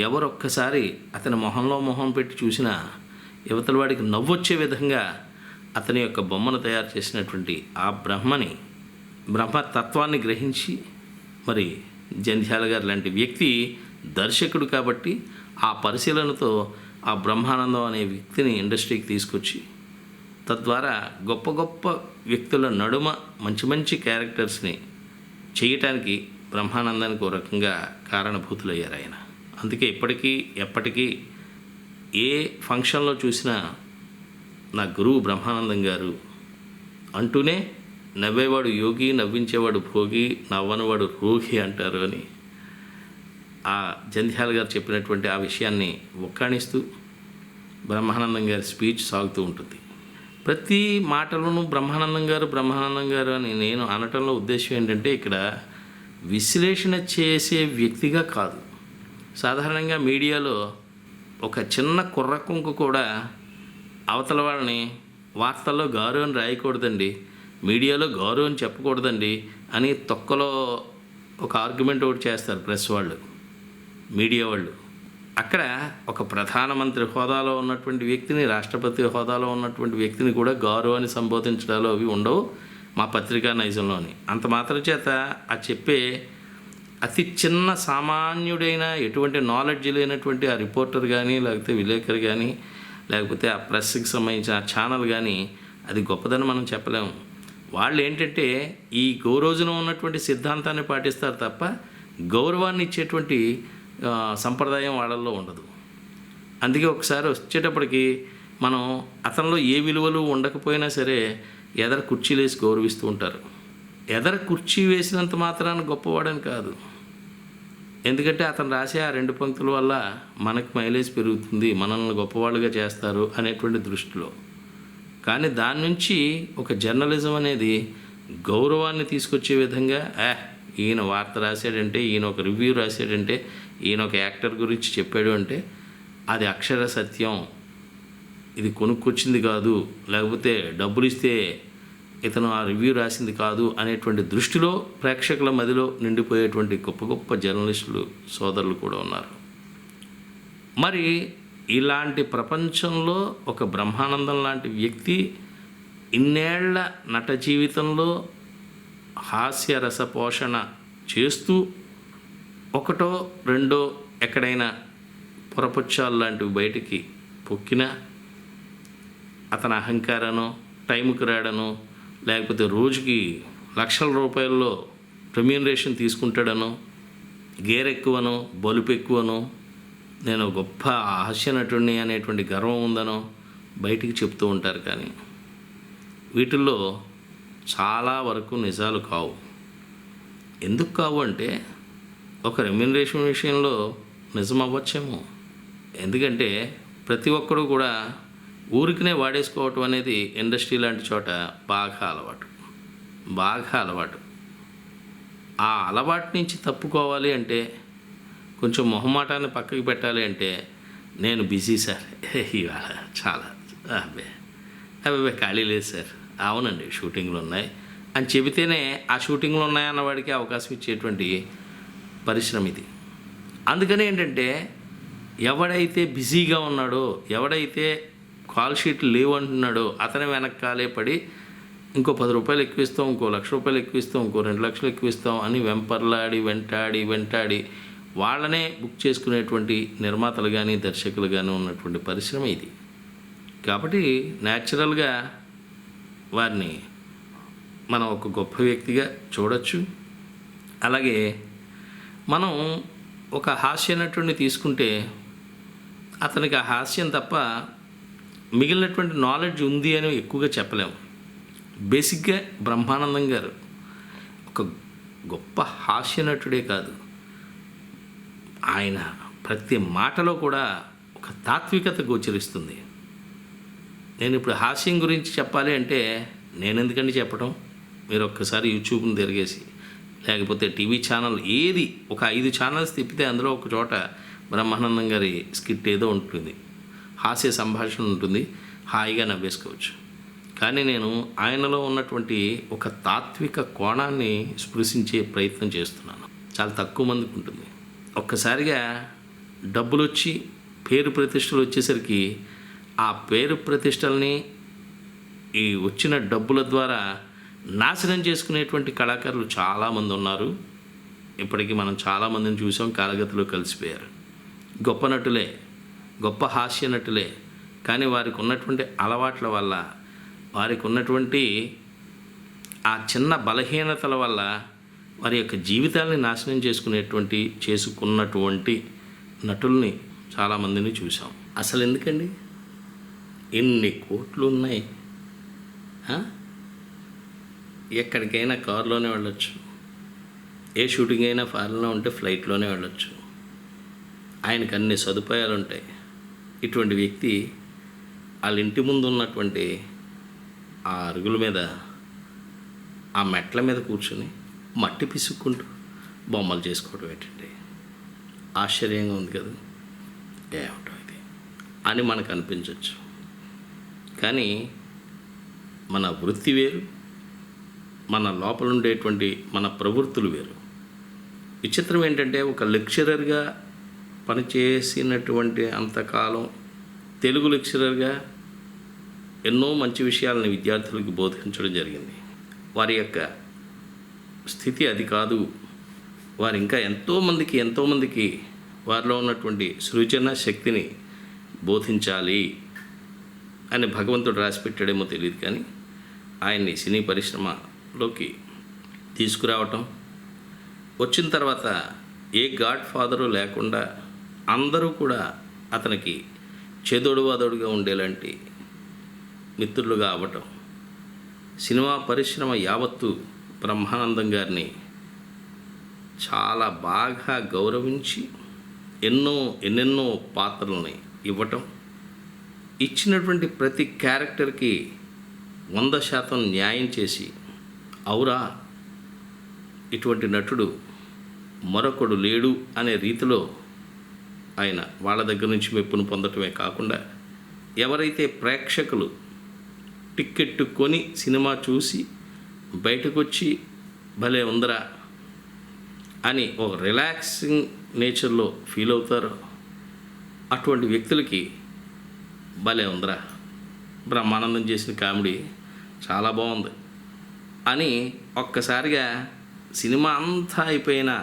ఎవరు ఒక్కసారి అతని మొహంలో మొహం పెట్టి చూసినా యువతల వాడికి నవ్వొచ్చే విధంగా అతని యొక్క బొమ్మను తయారు చేసినటువంటి ఆ బ్రహ్మతత్వాన్ని గ్రహించి, మరి జంధ్యాల గారు లాంటి వ్యక్తి దర్శకుడు కాబట్టి ఆ పరిశీలనతో ఆ బ్రహ్మానందం అనే వ్యక్తిని ఇండస్ట్రీకి తీసుకొచ్చి, తద్వారా గొప్ప గొప్ప వ్యక్తుల నడుమ మంచి క్యారెక్టర్స్ని చేయటానికి బ్రహ్మానందానికి ఒక రకంగా కారణభూతులయ్యారు ఆయన. అందుకే ఎప్పటికీ ఏ ఫంక్షన్లో చూసినా నా గురువు బ్రహ్మానందం గారు అంటూనే, నవ్వేవాడు యోగి, నవ్వించేవాడు భోగి, నవ్వనివాడు రోగి అంటారు అని ఆ జంధ్యాల గారు చెప్పినటువంటి ఆ విషయాన్ని ఒక్కాణిస్తూ బ్రహ్మానందం గారి స్పీచ్ సాగుతూ ఉంటుంది. ప్రతి మాటలోనూ బ్రహ్మానందం గారు అని నేను అనటంలో ఉద్దేశం ఏంటంటే, ఇక్కడ విశ్లేషణ చేసే వ్యక్తిగా కాదు. సాధారణంగా మీడియాలో ఒక చిన్న కుర్రకుంకు కూడా అవతల వాళ్ళని వార్తల్లో గారు అని రాయకూడదండి, మీడియాలో గారు అని చెప్పకూడదండి అని తొక్కలో ఒక ఆర్గ్యుమెంట్ ఒకటి చేస్తారు ప్రెస్ వాళ్ళు, మీడియా వాళ్ళు. అక్కడ ఒక ప్రధానమంత్రి హోదాలో ఉన్నటువంటి వ్యక్తిని, రాష్ట్రపతి హోదాలో ఉన్నటువంటి వ్యక్తిని కూడా గారు అని సంబోధించడాలు అవి ఉండవు మా పత్రికా నైజంలోని. అంత మాత్రం చేత ఆ చెప్పే అతి చిన్న సామాన్యుడైన, ఎటువంటి నాలెడ్జ్ లేనటువంటి ఆ రిపోర్టర్ కానీ, లేకపోతే విలేకరు కానీ, లేకపోతే ఆ ప్రెస్కి సంబంధించిన ఆ ఛానల్ కానీ అది గొప్పదని మనం చెప్పలేము. వాళ్ళు ఏంటంటే ఈ గౌరోజున ఉన్నటువంటి సిద్ధాంతాన్ని పాటిస్తారు తప్ప గౌరవాన్ని ఇచ్చేటువంటి సంప్రదాయం వాళ్ళల్లో ఉండదు. అందుకే ఒకసారి వచ్చేటప్పటికి మనం అతనిలో ఏ విలువలు ఉండకపోయినా సరే ఎదర కుర్చీలు వేసి గౌరవిస్తూ ఉంటారు. ఎదర కుర్చీ వేసినంత మాత్రాన గొప్పవాడని కాదు, ఎందుకంటే అతను రాసే ఆ 2 పంక్తుల వల్ల మనకు మైలేజ్ పెరుగుతుంది, మనల్ని గొప్పవాళ్ళుగా చేస్తారు అనేటువంటి దృష్టిలో. కానీ దాని నుంచి ఒక జర్నలిజం అనేది గౌరవాన్ని తీసుకొచ్చే విధంగా, ఈయన వార్త రాశాడంటే, ఈయన ఒక రివ్యూ రాశాడంటే, ఈయన ఒక యాక్టర్ గురించి చెప్పాడు అంటే అది అక్షర సత్యం, ఇది కొనుక్కొచ్చింది కాదు, లేకపోతే డబ్బులు ఇస్తే ఇతను ఆ రివ్యూ రాసింది కాదు అనేటువంటి దృష్టిలో ప్రేక్షకుల మదిలో నిండిపోయేటువంటి గొప్ప గొప్ప జర్నలిస్టులు సోదరులు కూడా ఉన్నారు. మరి ఇలాంటి ప్రపంచంలో ఒక బ్రహ్మానందం లాంటి వ్యక్తి ఇన్నేళ్ల నట జీవితంలో హాస్యరస పోషణ చేస్తూ ఒకటో రెండో ఎక్కడైనా పొరపుచ్చాలు లాంటివి బయటికి పొక్కినా, అతని అహంకారనో, టైంకి రాడనో, లేకపోతే రోజుకి లక్షల రూపాయల్లో రెమ్యూనరేషన్ తీసుకుంటాడనో, గేర్ ఎక్కువనో, బలుపు ఎక్కువనో, నేను గొప్ప హాస్య నటుడిని అనేటువంటి గర్వం ఉందనో బయటికి చెప్తూ ఉంటారు. కానీ వీటిల్లో చాలా వరకు నిజాలు కావు. ఎందుకు కావు అంటే, ఒక రెమ్యూనరేషన్ విషయంలో నిజం అవ్వచ్చేమో. ఎందుకంటే ప్రతి ఒక్కరూ కూడా ఊరికనే వాడేసుకోవటం అనేది ఇండస్ట్రీ లాంటి చోట బాగా అలవాటు. ఆ అలవాటు నుంచి తప్పుకోవాలి అంటే, కొంచెం మొహమాటాన్ని పక్కకి పెట్టాలి అంటే, నేను బిజీ సార్ ఇవాళ చాలా అబ్బే ఖాళీ లేదు సార్, అవునండి షూటింగ్లు ఉన్నాయి అని చెబితేనే ఆ షూటింగ్లు ఉన్నాయన్న వాడికి అవకాశం ఇచ్చేటువంటి పరిశ్రమ ఇది. అందుకని ఏంటంటే, ఎవడైతే బిజీగా ఉన్నాడో, ఎవడైతే కాల్ షీట్లు లేవంటున్నాడో అతని వెనకాలే పడి ఇంకో 10 రూపాయలు ఎక్కువ ఇస్తాం, ఇంకో 1,00,000 రూపాయలు ఎక్కువ ఇస్తాం, ఇంకో 2 లక్షలు ఎక్కువ ఇస్తాం అని వెంపర్లాడి వెంటాడి వాళ్ళనే బుక్ చేసుకునేటువంటి నిర్మాతలు కానీ దర్శకులు కానీ ఉన్నటువంటి పరిశ్రమ ఇది. కాబట్టి న్యాచురల్గా వారిని మనం ఒక గొప్ప వ్యక్తిగా చూడొచ్చు. అలాగే మనం ఒక హాస్య నటుడిని తీసుకుంటే అతనికి ఆ హాస్యం తప్ప మిగిలినటువంటి నాలెడ్జ్ ఉంది అని ఎక్కువగా చెప్పలేము. బేసిక్గా బ్రహ్మానందం గారు ఒక గొప్ప హాస్య నటుడే కాదు, ఆయన ప్రతి మాటలో కూడా ఒక తాత్వికత గోచరిస్తుంది. నేను ఇప్పుడు హాస్యం గురించి చెప్పాలి అంటే నేను ఎందుకండి చెప్పడం, మీరు ఒక్కసారి యూట్యూబ్ని తిరిగేసి లేకపోతే టీవీ ఛానల్ ఏది ఒక 5 ఛానల్స్ తిప్పితే అందులో ఒక చోట బ్రహ్మానందం గారి స్కిట్ ఏదో ఉంటుంది, హాస్య సంభాషణ ఉంటుంది, హాయిగా నవ్వేసుకోవచ్చు. కానీ నేను ఆయనలో ఉన్నటువంటి ఒక తాత్విక కోణాన్ని స్పృశించే ప్రయత్నం చేస్తున్నాను. చాలా తక్కువ మందికి ఉంటుంది. ఒక్కసారిగా డబ్బులు వచ్చి పేరు ప్రతిష్టలు వచ్చేసరికి ఆ పేరు ప్రతిష్టల్ని ఈ వచ్చిన డబ్బుల ద్వారా నాశనం చేసుకునేటువంటి కళాకారులు చాలామంది ఉన్నారు. ఇప్పటికీ మనం చాలామందిని చూసాం, కాలగతిలో కలిసిపోయారు. గొప్ప నటులే, గొప్ప హాస్య నటులే, కానీ వారికి ఉన్నటువంటి అలవాట్ల వల్ల, వారికి ఉన్నటువంటి ఆ చిన్న బలహీనతల వల్ల వారి యొక్క జీవితాలని నాశనం చేసుకున్నటువంటి నటుల్ని చాలామందిని చూసాం. అసలు ఎందుకండి, ఎన్ని కోట్లు ఉన్నాయి, ఎక్కడికైనా కారులోనే వెళ్ళొచ్చు, ఏ షూటింగ్ అయినా ఫారెన్లో ఉంటే ఫ్లైట్లోనే వెళ్ళొచ్చు, ఆయనకు అన్ని సదుపాయాలు ఉంటాయి. ఇటువంటి వ్యక్తి వాళ్ళ ఇంటి ముందు ఉన్నటువంటి ఆ అరుగుల మీద, ఆ మెట్ల మీద కూర్చొని మట్టి పిసుక్కుంటూ బొమ్మలు చేసుకోవడం ఏంటండి, ఆశ్చర్యంగా ఉంది కదా, ఏమిటో ఇది అని మనకు అనిపించవచ్చు. కానీ మన వృత్తి వేరు, మన లోపల ఉండేటువంటి మన ప్రవృత్తులు వేరు. విచిత్రం ఏంటంటే, ఒక లెక్చరర్గా పనిచేసినటువంటి అంతకాలం తెలుగు లెక్చరర్గా ఎన్నో మంచి విషయాలను విద్యార్థులకు బోధించడం జరిగింది. వారి యొక్క స్థితి అది కాదు, వారు ఇంకా ఎంతోమందికి వారిలో ఉన్నటువంటి సృజన శక్తిని బోధించాలి అని భగవంతుడు రాసిపెట్టాడేమో తెలియదు, కానీ ఆయన్ని సినీ పరిశ్రమలోకి తీసుకురావటం, వచ్చిన తర్వాత ఏ గాడ్ ఫాదరు లేకుండా అందరూ కూడా అతనికి చెదోడువాదోడుగా ఉండేలాంటి మిత్రులుగా అవ్వటం, సినిమా పరిశ్రమ యావత్తు బ్రహ్మానందం గారిని చాలా బాగా గౌరవించి ఎన్నెన్నో పాత్రలని ఇవ్వటం, ఇచ్చినటువంటి ప్రతి క్యారెక్టర్కి 100% న్యాయం చేసి, అవురా ఇటువంటి నటుడు మరొకడు లేడు అనే రీతిలో ఆయన వాళ్ళ దగ్గర నుంచి మెప్పును పొందటమే కాకుండా, ఎవరైతే ప్రేక్షకులు టిక్కెట్టు కొని సినిమా చూసి బయటకు వచ్చి భలే ఉందరా అని ఒక రిలాక్సింగ్ నేచర్లో ఫీల్ అవుతారో అటువంటి వ్యక్తులకి భలే ఉందరా, బ్రహ్మానందం చేసిన కామెడీ చాలా బాగుంది అని ఒక్కసారిగా సినిమా అంతా అయిపోయినా,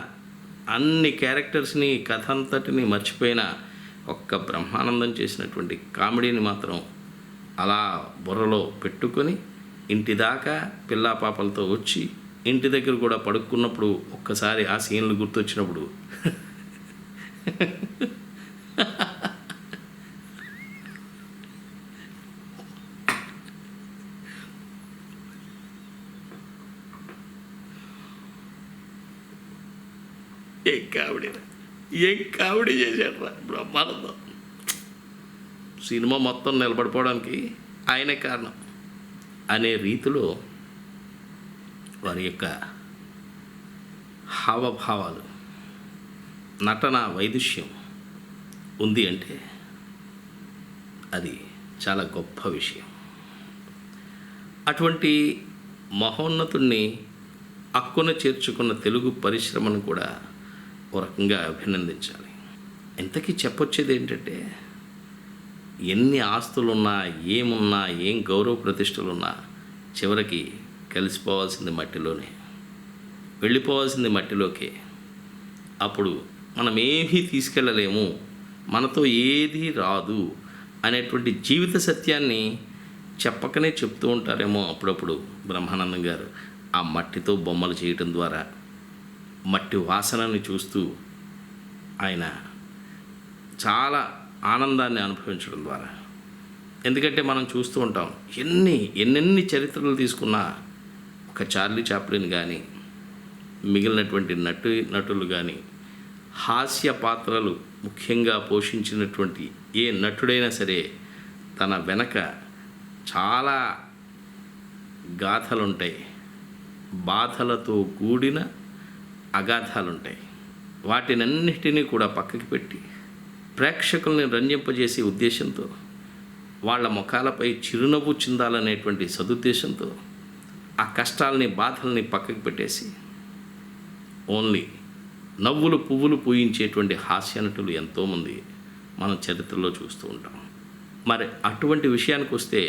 అన్ని క్యారెక్టర్స్ని కథ అంతటిని మర్చిపోయినా, ఒక్క బ్రహ్మానందం చేసినటువంటి కామెడీని మాత్రం అలా బుర్రలో పెట్టుకొని ఇంటి దాకా పిల్లా పాపలతో వచ్చి ఇంటి దగ్గర కూడా పడుకున్నప్పుడు ఒక్కసారి ఆ సీన్లు గుర్తొచ్చినప్పుడు ఏం కామెడీ చేశాడు రా బ్రహ్మానందం. సినిమా మొత్తం నిలబడిపోవడానికి ఆయనే కారణం అనే రీతిలో వారి యొక్క హావభావాలు, నటన వైదుష్యం ఉంది అంటే అది చాలా గొప్ప విషయం. అటువంటి మహోన్నతుణ్ణి అక్కున చేర్చుకున్న తెలుగు పరిశ్రమను కూడా ఓ రకంగా అభినందించాలి. ఇంతకీ చెప్పొచ్చేది ఏంటంటే, ఎన్ని ఆస్తులున్నా, ఏమున్నా, ఏం గౌరవ ప్రతిష్టలున్నా చివరికి కలిసిపోవాల్సింది మట్టిలోనే, వెళ్ళిపోవాల్సింది మట్టిలోకే. అప్పుడు మనం ఏమీ తీసుకెళ్ళలేము, మనతో ఏది రాదు అనేటువంటి జీవిత సత్యాన్ని చెప్పకనే చెప్తూ ఉంటారేమో అప్పుడప్పుడు బ్రహ్మానందం గారు. ఆ మట్టితో బొమ్మలు చేయటం ద్వారా, మట్టి వాసనని చూస్తూ ఆయన చాలా ఆనందాన్ని అనుభవించడం ద్వారా. ఎందుకంటే మనం చూస్తూ ఉంటాం, ఎన్నెన్ని చరిత్రలు తీసుకున్నా ఒక చార్లీ చాప్లిన్ కానీ, మిగిలినటువంటి నటులు కానీ, హాస్య పాత్రలు ముఖ్యంగా పోషించినటువంటి ఏ నటుడైనా సరే తన వెనక చాలా గాథలుంటాయి, బాధలతో కూడిన అగాధాలుంటాయి. వాటినన్నిటినీ కూడా పక్కకి పెట్టి ప్రేక్షకుల్ని రంజింపజేసే ఉద్దేశంతో, వాళ్ళ ముఖాలపై చిరునవ్వు చిందాలనేటువంటి సదుద్దేశంతో ఆ కష్టాలని, బాధల్ని పక్కకి పెట్టేసి ఓన్లీ నవ్వులు పువ్వులు పూయించేటువంటి హాస్య నటులు ఎంతోమంది మనం చరిత్రలో చూస్తూ ఉంటాం. మరి అటువంటి విషయానికి వస్తే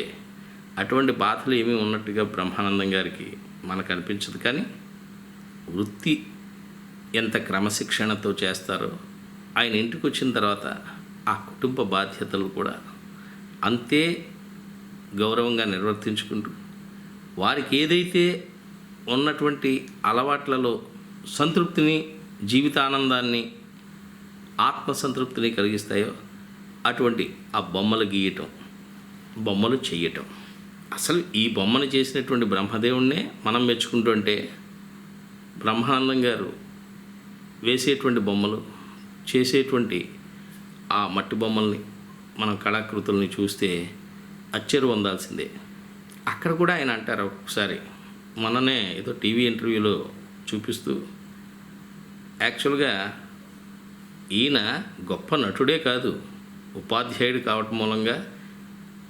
అటువంటి బాధలు ఏమీ ఉన్నట్టుగా బ్రహ్మానందం గారికి మనకు అనిపించదు. కానీ వృత్తి ఎంత క్రమశిక్షణతో చేస్తారో, ఆయన ఇంటికి వచ్చిన తర్వాత ఆ కుటుంబ బాధ్యతలు కూడా అంతే గౌరవంగా నిర్వర్తించుకుంటూ, వారికి ఏదైతే ఉన్నటువంటి అలవాట్లలో సంతృప్తిని, జీవితానందాన్ని, ఆత్మసంతృప్తిని కలిగిస్తాయో అటువంటి ఆ బొమ్మలు గీయటం, బొమ్మలు చెయ్యటం. అసలు ఈ బొమ్మను చేసినటువంటి బ్రహ్మదేవుణ్ణే మనం మెచ్చుకుంటుంటే, బ్రహ్మానందం గారు వేసేటువంటి బొమ్మలు, చేసేటువంటి ఆ మట్టి బొమ్మల్ని, మనం కళాకృతుల్ని చూస్తే అచ్చెరు పొందాల్సిందే. అక్కడ కూడా ఆయన అంటారు ఒకసారి, మొన్ననే ఏదో టీవీ ఇంటర్వ్యూలో చూపిస్తూ, యాక్చువల్గా ఈయన గొప్ప నటుడే కాదు, ఉపాధ్యాయుడు కావటం మూలంగా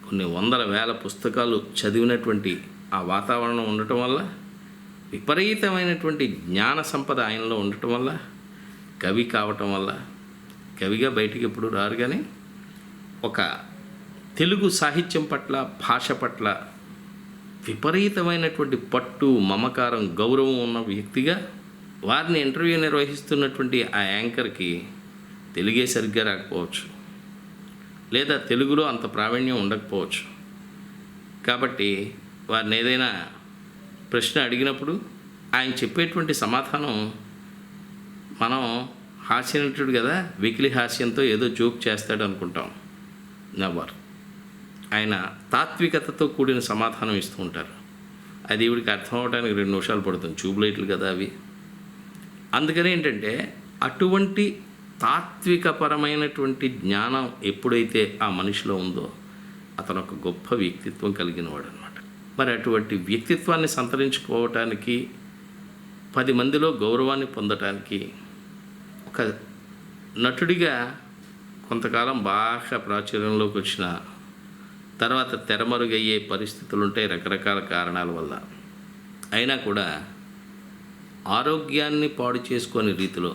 కొన్ని వందల వేల పుస్తకాలు చదివినటువంటి ఆ వాతావరణం ఉండటం వల్ల, విపరీతమైనటువంటి జ్ఞాన సంపద ఆయనలో ఉండటం వల్ల, కవి కావటం వల్ల, కవిగా బయటికి ఎప్పుడు రారు కానీ ఒక తెలుగు సాహిత్యం పట్ల, భాష పట్ల విపరీతమైనటువంటి పట్టు, మమకారం, గౌరవం ఉన్న వ్యక్తిగా వారిని ఇంటర్వ్యూ నిర్వహిస్తున్నటువంటి ఆ యాంకర్కి తెలుగే సరిగ్గా రాకపోవచ్చు, లేదా తెలుగులో అంత ప్రావీణ్యం ఉండకపోవచ్చు. కాబట్టి వారిని ఏదైనా ప్రశ్న అడిగినప్పుడు ఆయన చెప్పేటువంటి సమాధానం, మనం హాస్యనటుడు కదా, వెకిలి హాస్యంతో ఏదో జోక్ చేస్తాడు అనుకుంటాం. నెవర్. ఆయన తాత్వికతతో కూడిన సమాధానం ఇస్తూ ఉంటారు. అది ఈవిడికి అర్థం అవడానికి 2 నిమిషాలు పడుతుంది, ట్యూబ్లైట్లు కదా అవి. అందుకని ఏంటంటే, అటువంటి తాత్వికపరమైనటువంటి జ్ఞానం ఎప్పుడైతే ఆ మనిషిలో ఉందో అతను ఒక గొప్ప వ్యక్తిత్వం కలిగిన వాడు అనమాట. మరి అటువంటి వ్యక్తిత్వాన్ని సంతరించుకోవటానికి, 10 మందిలో గౌరవాన్ని పొందటానికి, ఒక నటుడిగా కొంతకాలం బాగా ప్రాచుర్యంలోకి వచ్చిన తర్వాత తెరమరుగయ్యే పరిస్థితులు ఉంటాయి రకరకాల కారణాల వల్ల. అయినా కూడా ఆరోగ్యాన్ని పాడు చేసుకునే రీతిలో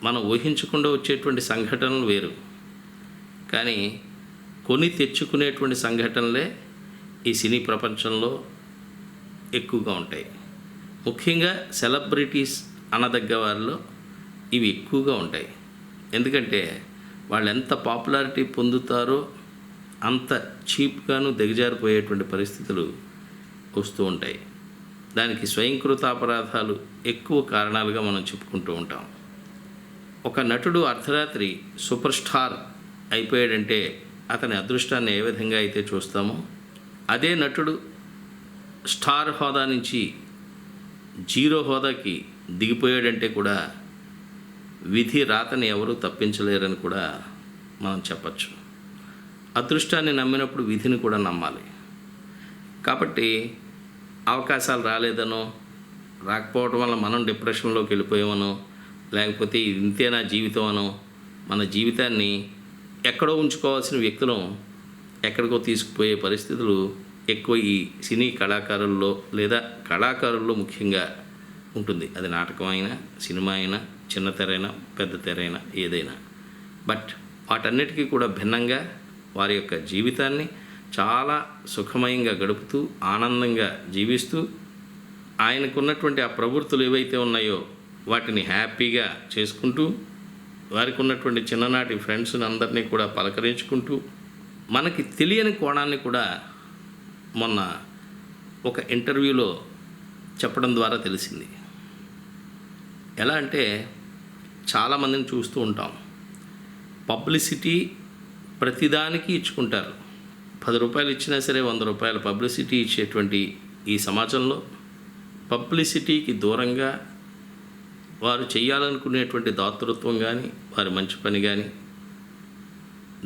మనం ఊహించకుండా వచ్చేటువంటి సంఘటనలు వేరు, కానీ కొని తెచ్చుకునేటువంటి సంఘటనలే ఈ సినీ ప్రపంచంలో ఎక్కువగా ఉంటాయి. ముఖ్యంగా సెలబ్రిటీస్ అనదగ్గ వారిలో ఇవి ఎక్కువగా ఉంటాయి. ఎందుకంటే వాళ్ళు ఎంత పాపులారిటీ పొందుతారో అంత చీప్గాను దిగజారిపోయేటువంటి పరిస్థితులు వస్తూ ఉంటాయి. దానికి స్వయంకృత అపరాధాలు ఎక్కువ కారణాలుగా మనం చెప్పుకుంటూ ఉంటాం. ఒక నటుడు అర్ధరాత్రి సూపర్ స్టార్ అయిపోయాడంటే అతని అదృష్టాన్ని ఏ విధంగా అయితే చూస్తామో, అదే నటుడు స్టార్ హోదా నుంచి 0 హోదాకి దిగిపోయాడంటే కూడా విధి రాతని ఎవరూ తప్పించలేరని కూడా మనం చెప్పచ్చు. అదృష్టాన్ని నమ్మినప్పుడు విధిని కూడా నమ్మాలి. కాబట్టి అవకాశాలు రాలేదనో, రాకపోవడం వల్ల మనం డిప్రెషన్లోకి వెళ్ళిపోయామనో, లేకపోతే ఇంతేనా జీవితం అనో, మన జీవితాన్ని ఎక్కడో ఉంచుకోవాల్సిన వ్యక్తులం ఎక్కడికో తీసుకుపోయే పరిస్థితులు ఎక్కువ ఈ సినీ కళాకారుల్లో లేదా కళాకారుల్లో ముఖ్యంగా ఉంటుంది. అది నాటకం అయినా, సినిమా అయినా, చిన్న తెరైనా, పెద్ద తెరైనా, ఏదైనా. బట్ వాటన్నిటికీ కూడా భిన్నంగా వారి యొక్క జీవితాన్ని చాలా సుఖమయంగా గడుపుతూ, ఆనందంగా జీవిస్తూ, ఆయనకున్నటువంటి ఆ ప్రవృత్తులు ఏవైతే ఉన్నాయో వాటిని హ్యాపీగా చేసుకుంటూ, వారికి ఉన్నటువంటి చిన్ననాటి ఫ్రెండ్స్ని అందరినీ కూడా పలకరించుకుంటూ, మనకి తెలియని కోణాన్ని కూడా మొన్న ఒక ఇంటర్వ్యూలో చెప్పడం ద్వారా తెలిసింది. ఎలా అంటే, చాలామందిని చూస్తూ ఉంటాం, పబ్లిసిటీ ప్రతిదానికి ఇచ్చుకుంటారు. 10 రూపాయలు ఇచ్చినా సరే 100 రూపాయల పబ్లిసిటీ ఇచ్చేటువంటి ఈ సమాజంలో పబ్లిసిటీకి దూరంగా వారు చేయాలనుకునేటువంటి దాతృత్వం కానీ, వారి మంచి పని కానీ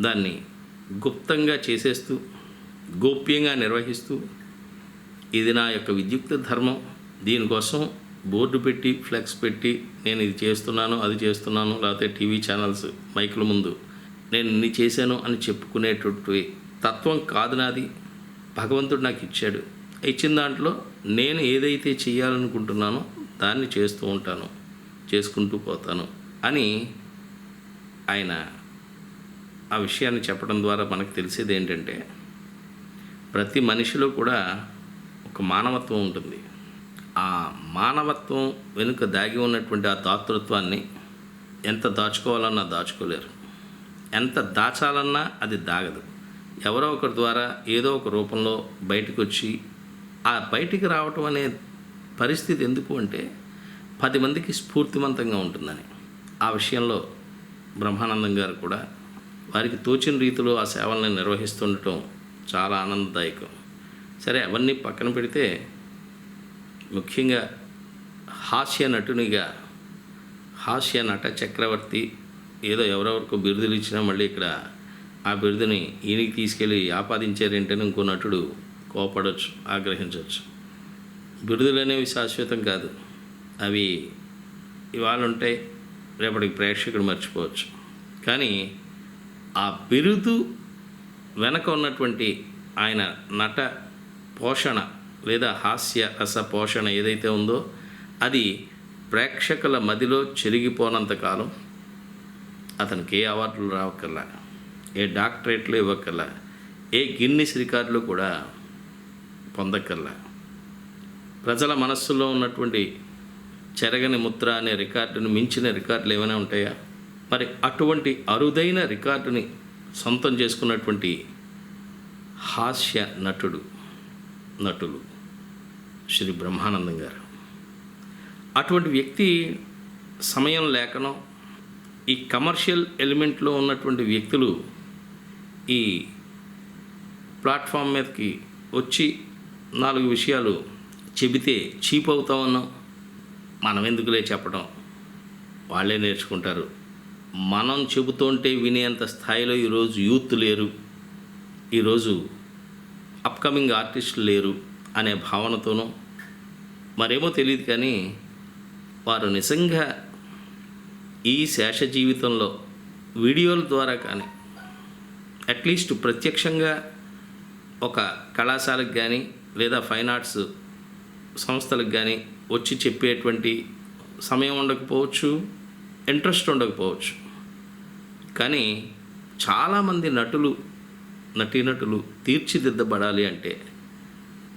దాన్ని గుప్తంగా చేసేస్తూ, గోప్యంగా నిర్వహిస్తూ, ఇది నా యొక్క విద్యుక్త ధర్మం, దీనికోసం బోర్డు పెట్టి, ఫ్లెక్స్ పెట్టి, నేను ఇది చేస్తున్నాను, అది చేస్తున్నాను, లేకపోతే టీవీ ఛానల్స్ మైకుల ముందు నేను ఇన్ని చేశాను అని చెప్పుకునేటువంటి తత్వం కాదు నాది. భగవంతుడు నాకు ఇచ్చాడు, ఇచ్చిన దాంట్లో నేను ఏదైతే చేయాలనుకుంటున్నానో దాన్ని చేస్తూ ఉంటాను, చేసుకుంటూ పోతాను అని ఆయన ఆ విషయాన్ని చెప్పడం ద్వారా మనకు తెలిసేది ఏంటంటే, ప్రతి మనిషిలో కూడా ఒక మానవత్వం ఉంటుంది. ఆ మానవత్వం వెనుక దాగి ఉన్నటువంటి ఆ దాతృత్వాన్ని ఎంత దాచుకోవాలన్నా దాచుకోలేరు, ఎంత దాచాలన్నా అది దాగదు. ఎవరో ఒకరి ద్వారా ఏదో ఒక రూపంలో బయటకు వచ్చి, ఆ బయటికి రావటం అనే పరిస్థితి ఎందుకు అంటే 10 మందికి స్ఫూర్తివంతంగా ఉంటుందని. ఆ విషయంలో బ్రహ్మానందం గారు కూడా వారికి తోచిన రీతిలో ఆ సేవలను నిర్వహిస్తుండటం చాలా ఆనందదాయకం. సరే, అవన్నీ పక్కన పెడితే, ముఖ్యంగా హాస్య నటునిగా, హాస్య నట చక్రవర్తి, ఏదో ఎవరెవరికో బిరుదులు ఇచ్చినా మళ్ళీ ఇక్కడ ఆ బిరుదుని ఈయనకి తీసుకెళ్ళి ఆపాదించారేంటని ఇంకో నటుడు కోపడవచ్చు, ఆగ్రహించవచ్చు. బిరుదులు అనేవి శాశ్వతం కాదు, అవి ఇవాళ ఉంటాయి, రేపటికి ప్రేక్షకుడు మర్చిపోవచ్చు. కానీ ఆ బిరుదు వెనక ఉన్నటువంటి ఆయన నట పోషణ లేదా హాస్య రస పోషణ ఏదైతే ఉందో అది ప్రేక్షకుల మదిలో చెరిగిపోనంతకాలం అతనికి ఏ అవార్డులు రావక్కర్లా, ఏ డాక్టరేట్లు ఇవ్వక్కర్లా, ఏ గిన్నిస్ రికార్డులు కూడా పొందక్కర్లా. ప్రజల మనస్సులో ఉన్నటువంటి చెరగని ముద్ర అనే రికార్డును మించిన రికార్డులు ఏమైనా ఉంటాయా? మరి అటువంటి అరుదైన రికార్డుని సొంతం చేసుకున్నటువంటి హాస్య నటులు శ్రీ బ్రహ్మానందం గారు. అటువంటి వ్యక్తి సమయం లేకనో, ఈ కమర్షియల్ ఎలిమెంట్లో ఉన్నటువంటి వ్యక్తులు ఈ ప్లాట్ఫామ్ మీదకి వచ్చి 4 విషయాలు చెబితే చీప్ అవుతామన్నాం. మనం ఎందుకులే చెప్పడం, వాళ్ళే నేర్చుకుంటారు. మనం చెబుతుంటే వినేంత స్థాయిలో ఈరోజు యూత్ లేరు, ఈరోజు అప్కమింగ్ ఆర్టిస్టులు లేరు అనే భావనతోనూ మరేమో తెలియదు, కానీ వారు నిజంగా ఈ శేష జీవితంలో వీడియోల ద్వారా కానీ, అట్లీస్ట్ ప్రత్యక్షంగా ఒక కళాశాలకు కానీ లేదా ఫైన్ ఆర్ట్స్ సంస్థలకు కానీ వచ్చి చెప్పేటువంటి సమయం ఉండకపోవచ్చు, ఇంట్రెస్ట్ ఉండకపోవచ్చు. కానీ చాలామంది నటీనటులు తీర్చిదిద్దబడాలి అంటే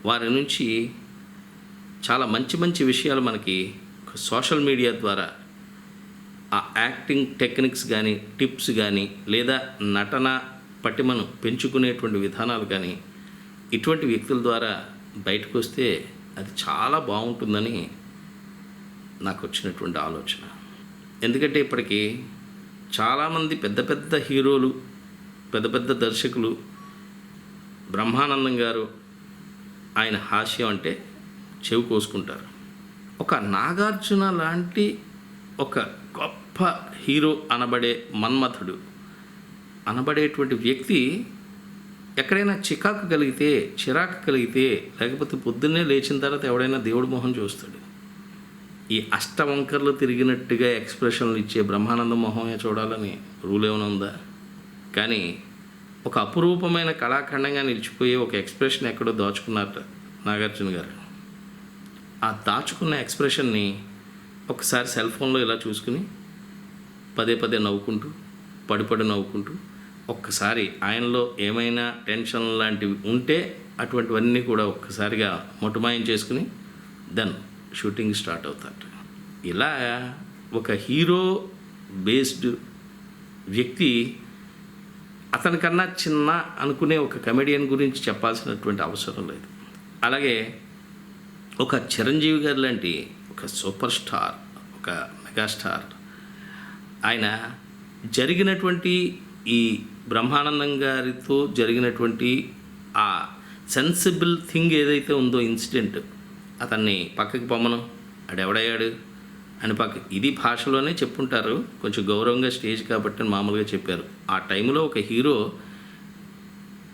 వారి నుంచి చాలా మంచి విషయాలు మనకి సోషల్ మీడియా ద్వారా ఆ యాక్టింగ్ టెక్నిక్స్ కానీ, టిప్స్ కానీ, లేదా నటన పటిమను పెంచుకునేటువంటి విధానాలు కానీ ఇటువంటి వ్యక్తుల ద్వారా బయటకు వస్తే అది చాలా బాగుంటుందని నాకు వచ్చినటువంటి ఆలోచన. ఎందుకంటే ఇప్పటికీ చాలామంది పెద్ద హీరోలు, పెద్ద దర్శకులు బ్రహ్మానందం గారు ఆయన హాస్యం అంటే చెవి కోసుకుంటారు. ఒక నాగార్జున లాంటి ఒక గొప్ప హీరో అనబడే మన్మథుడు అనబడేటువంటి వ్యక్తి ఎక్కడైనా చిరాకు కలిగితే లేకపోతే పొద్దున్నే లేచిన తర్వాత ఎవడైనా దేవుడి మొహం చూస్తాడు. ఈ అష్టవంకర్లు తిరిగినట్టుగా ఎక్స్ప్రెషన్లు ఇచ్చే బ్రహ్మానంద మొహమే చూడాలని రూల్ ఏమైనా ఉందా? కానీ ఒక అపురూపమైన కళాఖండంగా నిలిచిపోయే ఒక ఎక్స్ప్రెషన్ ఎక్కడో దాచుకున్నారట నాగార్జున గారు. ఆ దాచుకున్న ఎక్స్ప్రెషన్ని ఒకసారి సెల్ ఫోన్లో ఇలా చూసుకుని పదే పదే నవ్వుకుంటూ పడి నవ్వుకుంటూ ఒక్కసారి ఆయనలో ఏమైనా టెన్షన్ లాంటివి ఉంటే అటువంటివన్నీ కూడా ఒక్కసారిగా మొటమాయం చేసుకుని దెన్ షూటింగ్ స్టార్ట్ అవుతాడు. ఇలా ఒక హీరో బేస్డ్ వ్యక్తి అతనికన్నా చిన్న అనుకునే ఒక కమెడియన్ గురించి చెప్పాల్సినటువంటి అవసరం లేదు. అలాగే ఒక చిరంజీవి గారు లాంటి ఒక సూపర్ స్టార్, ఒక మెగాస్టార్, ఆయన జరిగినటువంటి ఈ బ్రహ్మానందం గారితో జరిగినటువంటి ఆ సెన్సిబుల్ థింగ్ ఏదైతే ఉందో ఇన్సిడెంట్, అతన్ని పక్కకి పొమ్మను ఆడెవడయ్యాడు అని ఇది భాషలోనే చెప్పుంటారు, కొంచెం గౌరవంగా స్టేజ్ కాబట్టి మామూలుగా చెప్పారు. ఆ టైంలో ఒక హీరో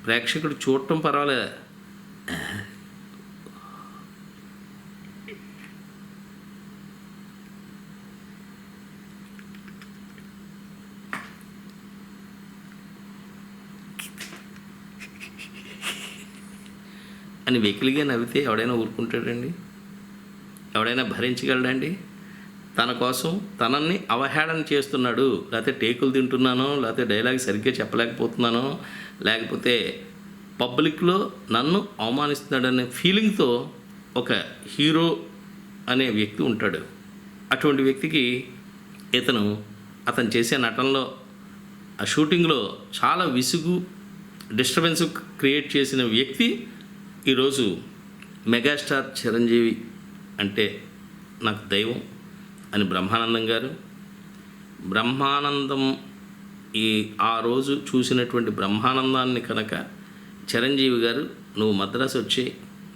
ప్రేక్షకుడు చూడటం పర్వాలేదు, అని వెకిలిగా నవ్వితే ఎవడైనా ఊరుకుంటాడండి? ఎవడైనా భరించగలడండి? తన కోసం తనని అవహేళన చేస్తున్నాడు, లేకపోతే టేకులు తింటున్నానో, లేకపోతే డైలాగ్ సరిగ్గా చెప్పలేకపోతున్నానో, లేకపోతే పబ్లిక్లో నన్ను అవమానిస్తున్నాడనే ఫీలింగ్తో ఒక హీరో అనే వ్యక్తి ఉంటాడు. అటువంటి వ్యక్తికి అతను చేసే నటనలో, ఆ షూటింగ్లో చాలా విసుగు, డిస్టర్బెన్స్ క్రియేట్ చేసిన వ్యక్తి ఈరోజు మెగాస్టార్ చిరంజీవి అంటే నాకు దైవం అని బ్రహ్మానందం ఆ రోజు చూసినటువంటి బ్రహ్మానందాన్ని కనుక చిరంజీవి గారు నువ్వు మద్రాసు వచ్చి